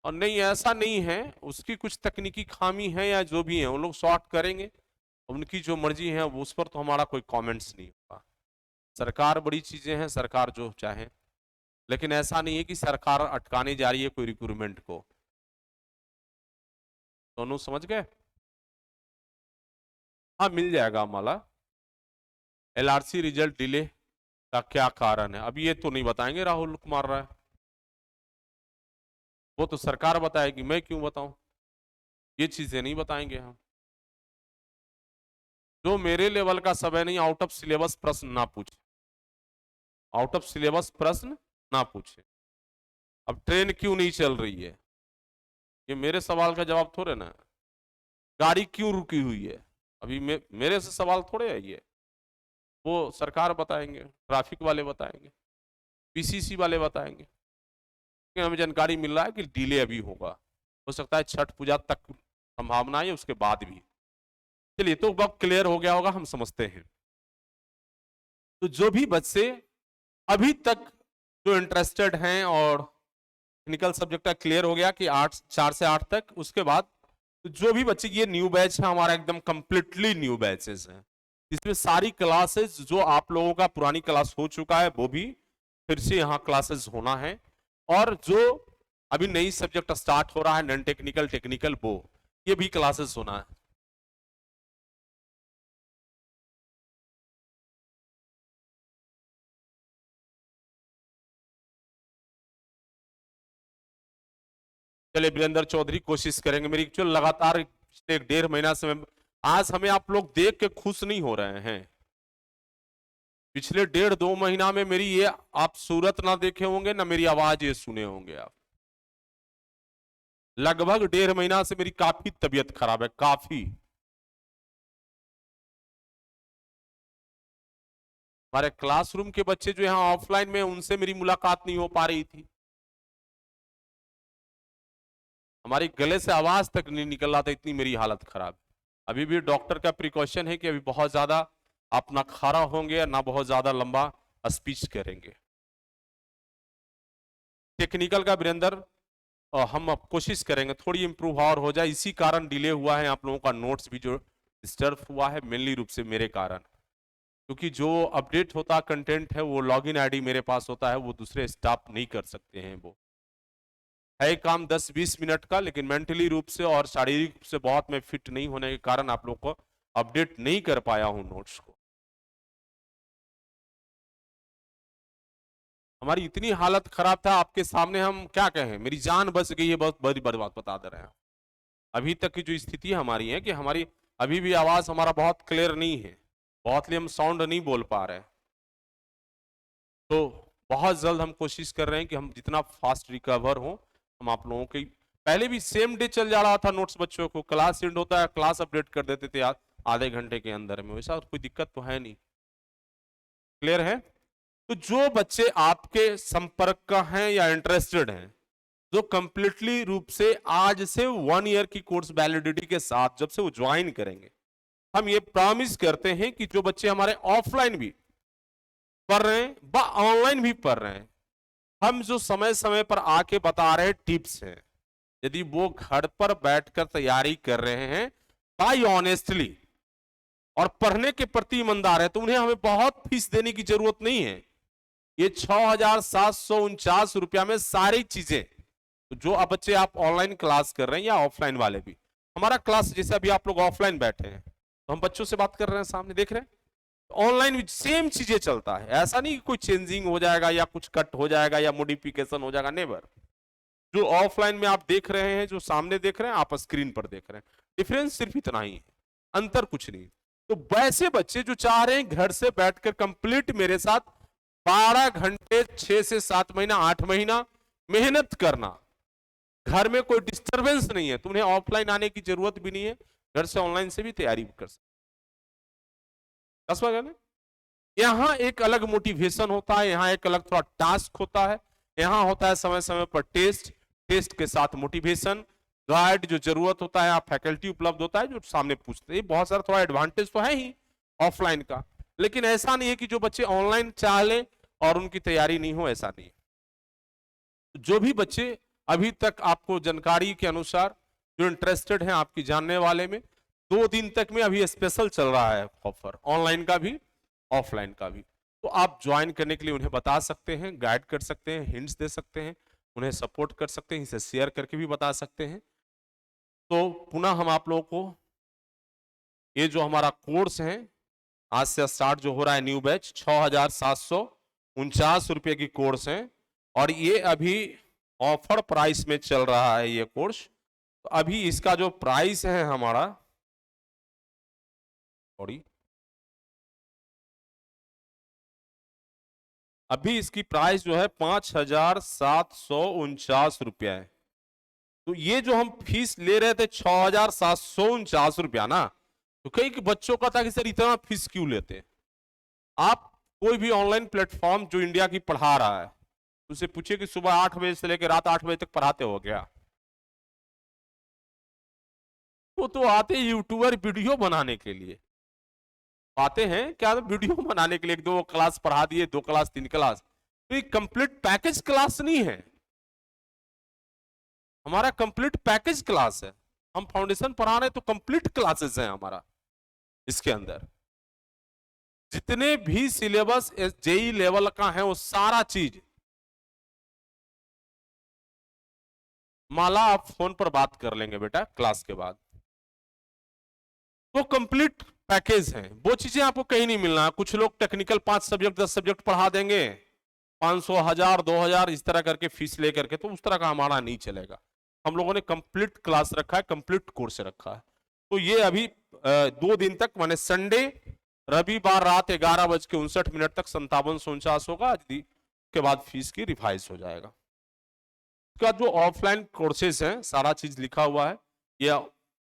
और नहीं, ऐसा नहीं है, उसकी कुछ तकनीकी खामी है या जो भी है उन लोग सॉर्ट करेंगे, उनकी जो मर्जी है वो, उस पर तो हमारा कोई कमेंट्स नहीं होगा। सरकार बड़ी चीजें हैं, सरकार जो चाहे, लेकिन ऐसा नहीं है कि सरकार अटकाने जा रही है कोई रिक्रूटमेंट को। दोनों समझ गए? हाँ मिल जाएगा माला। एलआरसी रिजल्ट डिले का क्या कारण है अभी ये तो नहीं बताएंगे राहुल कुमार राय, वो तो सरकार बताएगी, मैं क्यों बताऊं, ये चीजें नहीं बताएंगे हम। जो मेरे लेवल का सब है नहीं, आउट ऑफ सिलेबस प्रश्न ना पूछे, आउट ऑफ सिलेबस प्रश्न ना पूछे। अब ट्रेन क्यों नहीं चल रही है, ये मेरे सवाल का जवाब थोड़े ना है। गाड़ी क्यों रुकी हुई है, अभी मेरे से सवाल थोड़े है ये, वो सरकार बताएंगे, ट्रैफिक वाले बताएंगे, पीसीसी वाले बताएंगे। लेकिन हमें जानकारी मिल रहा है कि डिले अभी होगा, हो सकता है छठ पूजा तक संभावना है, उसके बाद भी। चलिए, तो अब क्लियर हो गया होगा, हम समझते हैं। तो जो भी बच्चे अभी तक जो इंटरेस्टेड हैं और टेक्निकल सब्जेक्ट का क्लियर हो गया कि 4 से 8 तक, उसके बाद तो जो भी बच्चे, ये न्यू बैच है हमारा, एकदम कंप्लीटली न्यू बैचेस हैं, इसमें सारी क्लासेस जो आप लोगों का पुरानी क्लास हो चुका है वो भी फिर से यहाँ क्लासेस होना है, और जो अभी नई सब्जेक्ट स्टार्ट हो रहा है, नॉन टेक्निकल, टेक्निकल, वो ये भी क्लासेस होना है। चलिए वीरेंद्र चौधरी, कोशिश करेंगे। मेरी एक्चुअल लगातार पिछले 1.5 महीना से आज हमें आप लोग देख के खुश नहीं हो रहे हैं। पिछले 1.5-2 महीना में मेरी ये आप सूरत ना देखे होंगे, ना मेरी आवाज ये सुने होंगे आप। लगभग 1.5 महीना से मेरी काफी तबीयत खराब है, काफी। हमारे क्लासरूम के बच्चे जो यहाँ ऑफलाइन में, उनसे मेरी मुलाकात नहीं हो पा रही थी। हमारी गले से आवाज तक नहीं निकल रहा था, इतनी मेरी हालत खराब। अभी भी डॉक्टर का प्रिकॉशन है कि अभी बहुत ज्यादा आप ना खड़ा होंगे ना बहुत ज्यादा लंबा स्पीच करेंगे। टेक्निकल का वीरेंद्र हम अब कोशिश करेंगे थोड़ी इंप्रूव और हो जाए। इसी कारण डिले हुआ है, आप लोगों का नोट्स भी जो डिस्टर्ब हुआ है मेनली रूप से मेरे कारण, क्योंकि जो अपडेट होता कंटेंट है वो लॉगिन आईडी मेरे पास होता है, वो दूसरे स्टाफ नहीं कर सकते हैं। वो है काम 10-20 मिनट का, लेकिन मेंटली रूप से और शारीरिक रूप से बहुत मैं फिट नहीं होने के कारण आप लोग को अपडेट नहीं कर पाया हूं नोट्स को। हमारी इतनी हालत खराब था, आपके सामने हम क्या कहें, मेरी जान बच गई है, बहुत बड़ी बड़ी बात बता दे रहे हैं। अभी तक की जो स्थिति हमारी है कि हमारी अभी भी आवाज हमारा बहुत क्लियर नहीं है, बहुत लिए हम साउंड नहीं बोल पा रहे हैं। तो बहुत जल्द हम कोशिश कर रहे हैं कि हम जितना फास्ट रिकवर हो, हम आप लोगों की पहले भी सेम डे चल जा रहा था नोट्स, बच्चों को क्लास एंड होता है क्लास अपडेट कर देते थे आधे घंटे के अंदर में, वैसा कोई दिक्कत तो है नहीं। क्लियर है? तो जो बच्चे आपके संपर्क का हैं या इंटरेस्टेड हैं, जो कंप्लीटली रूप से आज से 1 ईयर की कोर्स वैलिडिटी के साथ जब से वो ज्वाइन करेंगे, हम ये प्रॉमिस करते हैं कि जो बच्चे हमारे ऑफलाइन भी पढ़ रहे हैं व ऑनलाइन भी पढ़ रहे हैं, हम जो समय समय पर आके बता रहे टिप्स हैं, यदि वो घर पर बैठकर तैयारी कर रहे हैं बाई ऑनेस्टली और पढ़ने के प्रति ईमानदार है, तो उन्हें हमें बहुत फीस देने की जरूरत नहीं है। ये 6,749 रुपया में सारी चीजें, तो जो अब बच्चे आप ऑनलाइन क्लास कर रहे हैं या ऑफलाइन वाले भी, हमारा क्लास जैसे अभी आप लोग ऑफलाइन बैठे हैं तो हम बच्चों से बात कर रहे हैं, सामने देख रहे हैं, ऑनलाइन भी सेम चीजें चलता है। ऐसा नहीं कि कोई चेंजिंग हो जाएगा या कुछ कट हो जाएगा या मॉडिफिकेशन हो जाएगा, नेवर। जो ऑफलाइन में आप देख रहे हैं, जो सामने देख रहे हैं, आप स्क्रीन पर देख रहे हैं, डिफरेंस सिर्फ इतना ही है, अंतर कुछ नहीं। तो वैसे बच्चे जो चाह रहे हैं घर से बैठकर कंप्लीट मेरे साथ 12 घंटे 6 से 7 महीना 8 महीना मेहनत करना, घर में कोई डिस्टरबेंस नहीं है, तो उन्हें ऑफलाइन आने की जरूरत भी नहीं है, घर से ऑनलाइन से भी तैयारी कर सकते। यहाँ एक अलग मोटिवेशन होता है, यहाँ एक अलग थोड़ा टास्क होता है, यहाँ होता है समय समय पर टेस्ट, टेस्ट के साथ मोटिवेशन, गाइड जो जरूरत होता है, आप फैकल्टी उपलब्ध होता है जो सामने पूछते हैं। बहुत सारा थोड़ा एडवांटेज तो है ही ऑफलाइन का, लेकिन ऐसा नहीं है कि जो बच्चे ऑनलाइन चाह लें और उनकी तैयारी नहीं हो, ऐसा नहीं। जो भी बच्चे अभी तक आपको जानकारी के अनुसार जो इंटरेस्टेड हैं आपकी जानने वाले में, 2 दिन तक में अभी स्पेशल चल रहा है ऑफर, ऑनलाइन का भी ऑफलाइन का भी, तो आप ज्वाइन करने के लिए उन्हें बता सकते हैं, गाइड कर सकते हैं, हिंट्स दे सकते हैं, उन्हें सपोर्ट कर सकते हैं, इसे शेयर करके भी बता सकते हैं। तो पुनः हम आप लोगों को ये जो हमारा कोर्स है आज से स्टार्ट जो हो रहा है न्यू बैच, 6,749 रुपए की कोर्स है, और ये अभी ऑफर प्राइस में चल रहा है ये कोर्स। तो अभी इसका जो प्राइस है हमारा, सॉरी, अभी इसकी प्राइस जो है 5,749 रुपया है। तो ये जो हम फीस ले रहे थे 6,749 रुपया ना, तो कई बच्चों का था कि सर इतना फीस क्यों लेते हैं। आप कोई भी ऑनलाइन प्लेटफॉर्म जो इंडिया की पढ़ा रहा है, उसे पूछिए कि सुबह 8 बजे से लेकर रात 8 बजे तक पढ़ाते हो क्या? वो तो आते यूट्यूबर वीडियो बनाने के लिए आते हैं, क्या वीडियो बनाने के लिए, 1-2 क्लास पढ़ा दिए, 2 क्लास 3 क्लास, तो ये कंप्लीट पैकेज क्लास नहीं है, हमारा कंप्लीट पैकेज क्लास है। हम फाउंडेशन पढ़ा रहे हैं तो कंप्लीट क्लासेस हैं हमारा, इसके अंदर जितने भी सिलेबस जेई लेवल का है वो सारा चीज माला आप फोन पर बात कर लेंगे बेटा क्लास के बाद। तो कंप्लीट पैकेज है, वो चीजें आपको कहीं नहीं मिलना। कुछ लोग टेक्निकल 5 सब्जेक्ट 10 सब्जेक्ट पढ़ा देंगे, 500 1000 2000 इस तरह करके फीस लेकर के, तो उस तरह का हमारा नहीं चलेगा। हम लोगों ने कंप्लीट क्लास रखा है, कंप्लीट कोर्स रखा है। तो ये अभी 2 दिन तक माने संडे रविवार रात 11:59 तक 5749 होगा, के बाद फीस की रिवाइज हो जाएगा। उसके बाद जो ऑफलाइन कोर्सेज हैं सारा चीज लिखा हुआ है, ये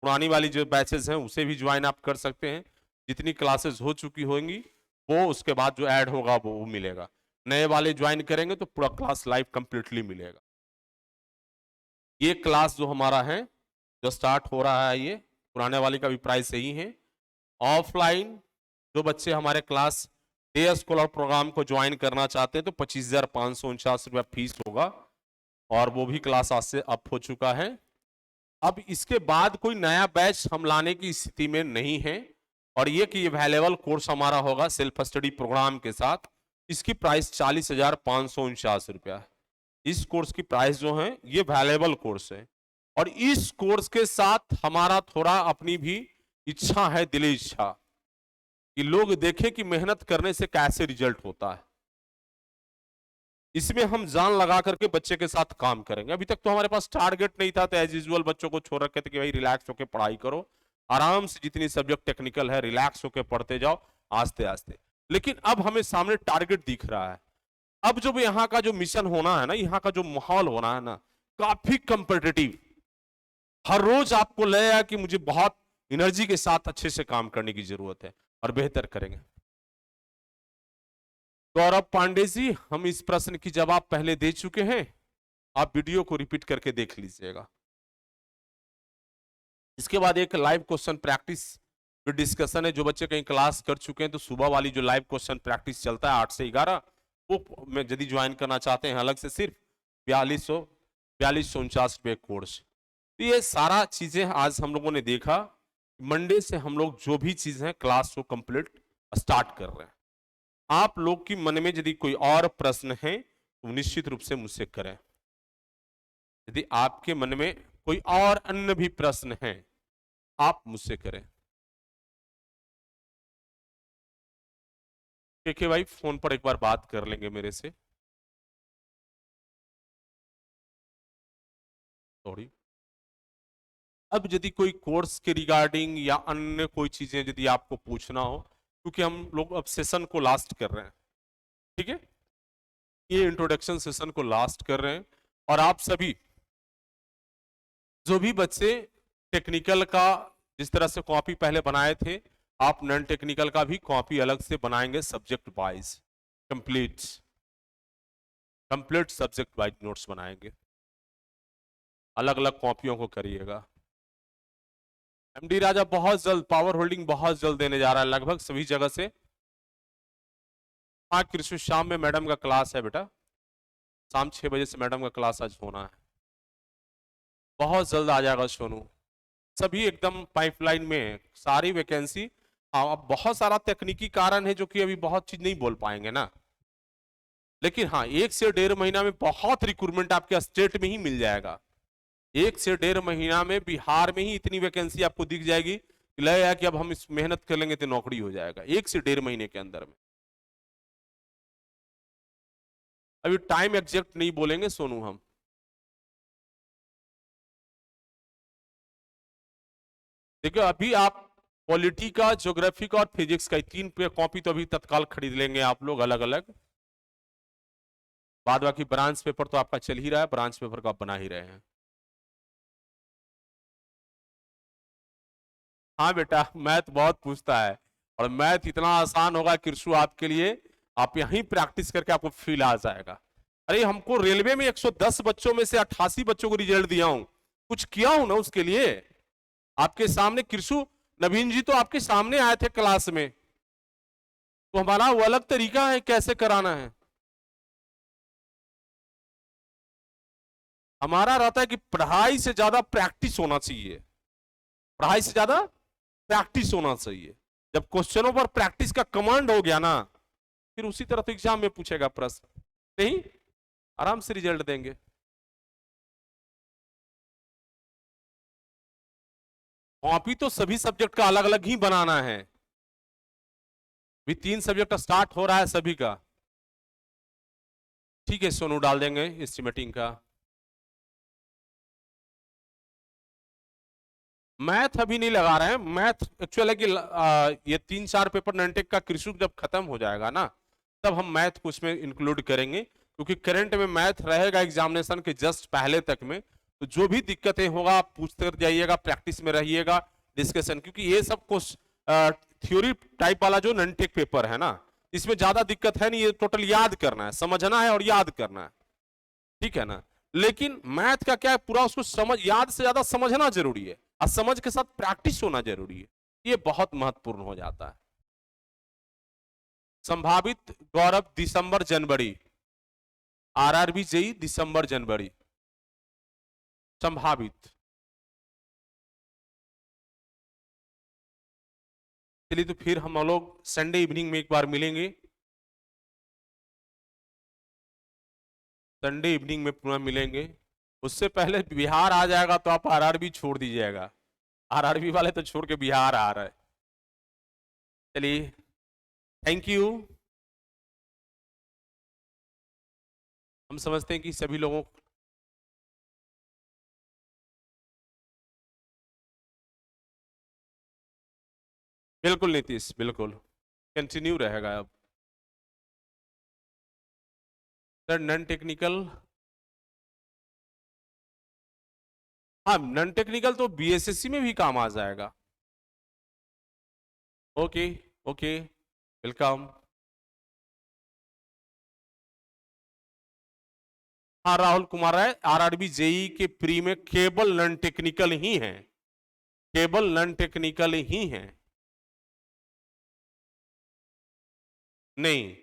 पुरानी वाली जो बैचेस हैं उसे भी ज्वाइन आप कर सकते हैं। जितनी क्लासेस हो चुकी होंगी वो उसके बाद जो ऐड होगा वो मिलेगा। नए वाले ज्वाइन करेंगे तो पूरा क्लास लाइव कंप्लीटली मिलेगा। ये क्लास जो हमारा है जो स्टार्ट हो रहा है, ये पुराने वाले का भी प्राइस यही है। ऑफलाइन जो बच्चे हमारे क्लास डे स्कॉलर प्रोग्राम को ज्वाइन करना चाहते हैं तो 25,549 रुपया फीस होगा, और वो भी क्लास आज से अप हो चुका है। अब इसके बाद कोई नया बैच हम लाने की स्थिति में नहीं है, और ये कि अवेलेबल कोर्स हमारा होगा सेल्फ स्टडी प्रोग्राम के साथ। इसकी प्राइस 40,549 रुपया है। इस कोर्स की प्राइस जो है ये अवेलेबल कोर्स है, और इस कोर्स के साथ हमारा थोड़ा अपनी भी इच्छा है, दिली इच्छा, कि लोग देखें कि मेहनत करने से कैसे रिजल्ट होता है। इसमें हम जान लगा करके बच्चे के साथ काम करेंगे। अभी तक तो हमारे पास टारगेट नहीं था, तो एज यूजुअल बच्चों को छोड़ रखे थे कि भाई रिलैक्स होकर पढ़ाई करो, आराम से जितनी सब्जेक्ट टेक्निकल है रिलैक्स होकर पढ़ते जाओ आस्ते आस्ते। लेकिन अब हमें सामने टारगेट दिख रहा है। अब जब यहाँ का जो मिशन होना है ना, यहाँ का जो माहौल होना है ना, काफी कॉम्पिटिटिव, हर रोज आपको लगेगा कि मुझे बहुत एनर्जी के साथ अच्छे से काम करने की जरूरत है और बेहतर करेंगे। गौरव पांडे जी, हम इस प्रश्न की जवाब पहले दे चुके हैं, आप वीडियो को रिपीट करके देख लीजिएगा। इसके बाद एक लाइव क्वेश्चन प्रैक्टिस डिस्कशन है। जो बच्चे कहीं क्लास कर चुके हैं तो सुबह वाली जो लाइव क्वेश्चन प्रैक्टिस चलता है 8 से 11, वो में यदि ज्वाइन करना चाहते हैं अलग से सिर्फ 4249 रुपये कोर्स। तो ये सारा चीजें आज हम लोगों ने देखा। मंडे से हम लोग जो भी चीज है क्लास को कंप्लीट स्टार्ट कर रहे हैं। आप लोग की मन में यदि कोई और प्रश्न है तो निश्चित रूप से मुझसे करें। यदि आपके मन में कोई और अन्य भी प्रश्न है आप मुझसे करें। के भाई फोन पर एक बार बात कर लेंगे मेरे से थोड़ी। अब यदि कोई कोर्स के रिगार्डिंग या अन्य कोई चीजें यदि आपको पूछना हो, क्योंकि हम लोग अब सेशन को लास्ट कर रहे हैं, ठीक है, ये इंट्रोडक्शन सेशन को लास्ट कर रहे हैं, और आप सभी जो भी बच्चे टेक्निकल का जिस तरह से कॉपी पहले बनाए थे, आप नॉन टेक्निकल का भी कॉपी अलग से बनाएंगे subject wise, complete subject wise notes बनाएंगे, अलग अलग कॉपियों को करिएगा। एमडी राजा बहुत जल्द पावर होल्डिंग बहुत जल्द देने जा रहा है लगभग सभी जगह से। हाँ कृष्ण, शाम में मैडम का क्लास है बेटा, शाम 6 बजे से मैडम का क्लास आज होना है, बहुत जल्द आ जाएगा सोनू। सभी एकदम पाइपलाइन में है सारी वैकेंसी। अब बहुत सारा तकनीकी कारण है जो कि अभी बहुत चीज नहीं बोल पाएंगे ना, लेकिन हाँ 1 से 1.5 महीना में बहुत रिक्रूटमेंट आपके स्टेट में ही मिल जाएगा। 1 से 1.5 महीना में बिहार में ही इतनी वैकेंसी आपको दिख जाएगी, लगेगा कि अब हम इस मेहनत कर लेंगे तो नौकरी हो जाएगा 1 से 1.5 महीने के अंदर में। अभी टाइम एग्जैक्ट नहीं बोलेंगे सोनू हम। देखिए अभी आप पॉलिटी का, ज्योग्राफी का और फिजिक्स का 3 कॉपी तो अभी तत्काल खरीद लेंगे आप लोग अलग अलग। बाद बाकी ब्रांच पेपर तो आपका चल ही रहा है, ब्रांच पेपर को आप बना ही रहे हैं। हाँ बेटा मैथ बहुत पूछता है, और मैथ इतना आसान होगा किरशु आपके लिए, आप यहीं प्रैक्टिस करके आपको फील आ जाएगा। अरे हमको रेलवे में 110 बच्चों में से 88 बच्चों को रिजल्ट दिया हूं, कुछ किया हूं ना उसके लिए। आपके सामने किरशु नवीन जी तो आपके सामने आए थे क्लास में, तो हमारा वो अलग तरीका है कैसे कराना है। हमारा रहता है कि पढ़ाई से ज्यादा प्रैक्टिस होना चाहिए, पढ़ाई से ज्यादा प्रैक्टिस होना चाहिए। जब क्वेश्चनों पर प्रैक्टिस का कमांड हो गया ना, फिर उसी तरह तो एग्जाम में पूछेगा प्रश्न, नहीं आराम से रिजल्ट देंगे। कॉपी तो सभी सब्जेक्ट का अलग अलग ही बनाना है, भी 3 सब्जेक्ट स्टार्ट हो रहा है सभी का। ठीक है, सोनू डाल देंगे एस्टिमेटिंग का। मैथ अभी नहीं लगा रहे हैं, मैथ एक्चुअल है कि ये 3-4 पेपर ननटेक का कृषि जब खत्म हो जाएगा ना, तब हम मैथ को उसमें इंक्लूड करेंगे, क्योंकि करंट में मैथ रहेगा एग्जामिनेशन के जस्ट पहले तक में। तो जो भी दिक्कतें होगा आप पूछते जाइएगा, प्रैक्टिस में रहिएगा, डिस्कशन, क्योंकि ये सब कुछ थ्योरी टाइप वाला जो ननटेक पेपर है ना, इसमें ज्यादा दिक्कत है नहीं, ये टोटल याद करना है, समझना है और याद करना है, ठीक है ना। लेकिन मैथ का क्या है, पूरा उसको समझ, याद से ज्यादा समझना जरूरी है, और समझ के साथ प्रैक्टिस होना जरूरी है, ये बहुत महत्वपूर्ण हो जाता है। संभावित गौरव दिसंबर जनवरी, आरआरबी जेई दिसंबर जनवरी संभावित। चलिए तो फिर हम लोग संडे इवनिंग में एक बार मिलेंगे, संडे इवनिंग में पुनः मिलेंगे। उससे पहले बिहार आ जाएगा तो आप आरआरबी छोड़ दीजिएगा, आरआरबी वाले तो छोड़ के बिहार आ रहे हैं। चलिए, थैंक यू। हम समझते हैं कि सभी लोगों, बिल्कुल नीतीश, बिल्कुल कंटिन्यू रहेगा अब। सर नॉन टेक्निकल, हाँ नॉन टेक्निकल तो बीएसएससी में भी काम आ जाएगा। Okay, okay, welcome. हाँ राहुल कुमार राय, आरआरबी जेई के प्री में केवल नॉन टेक्निकल ही हैं, केवल नॉन टेक्निकल ही हैं, नहीं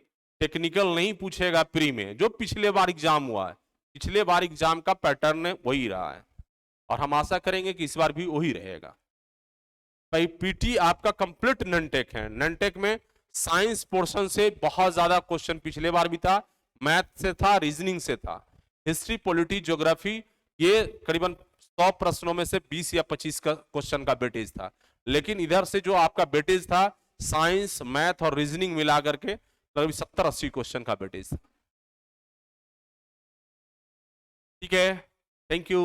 टेक्निकल नहीं पूछेगा प्री में। जो पिछले बार एग्जाम हुआ है, पिछले बार एग्जाम का पैटर्न वही रहा है, और हम आशा करेंगे कि इस बार भी वही रहेगा। भाई पीटी आपका कंप्लीट नॉन टेक है, नॉन टेक में साइंस पोर्शन से बहुत ज्यादा क्वेश्चन पिछले बार भी था, मैथ से था, रीजनिंग से था, हिस्ट्री, पॉलिटी, ज्योग्राफी, ये करीबन 100 प्रश्नों में से 20 या 25 का क्वेश्चन का वेटेज था। लेकिन इधर से जो आपका वेटेज था, साइंस, मैथ और रीजनिंग मिला करके करीब 70-80 क्वेश्चन का वेटेज था। ठीक है, थैंक यू।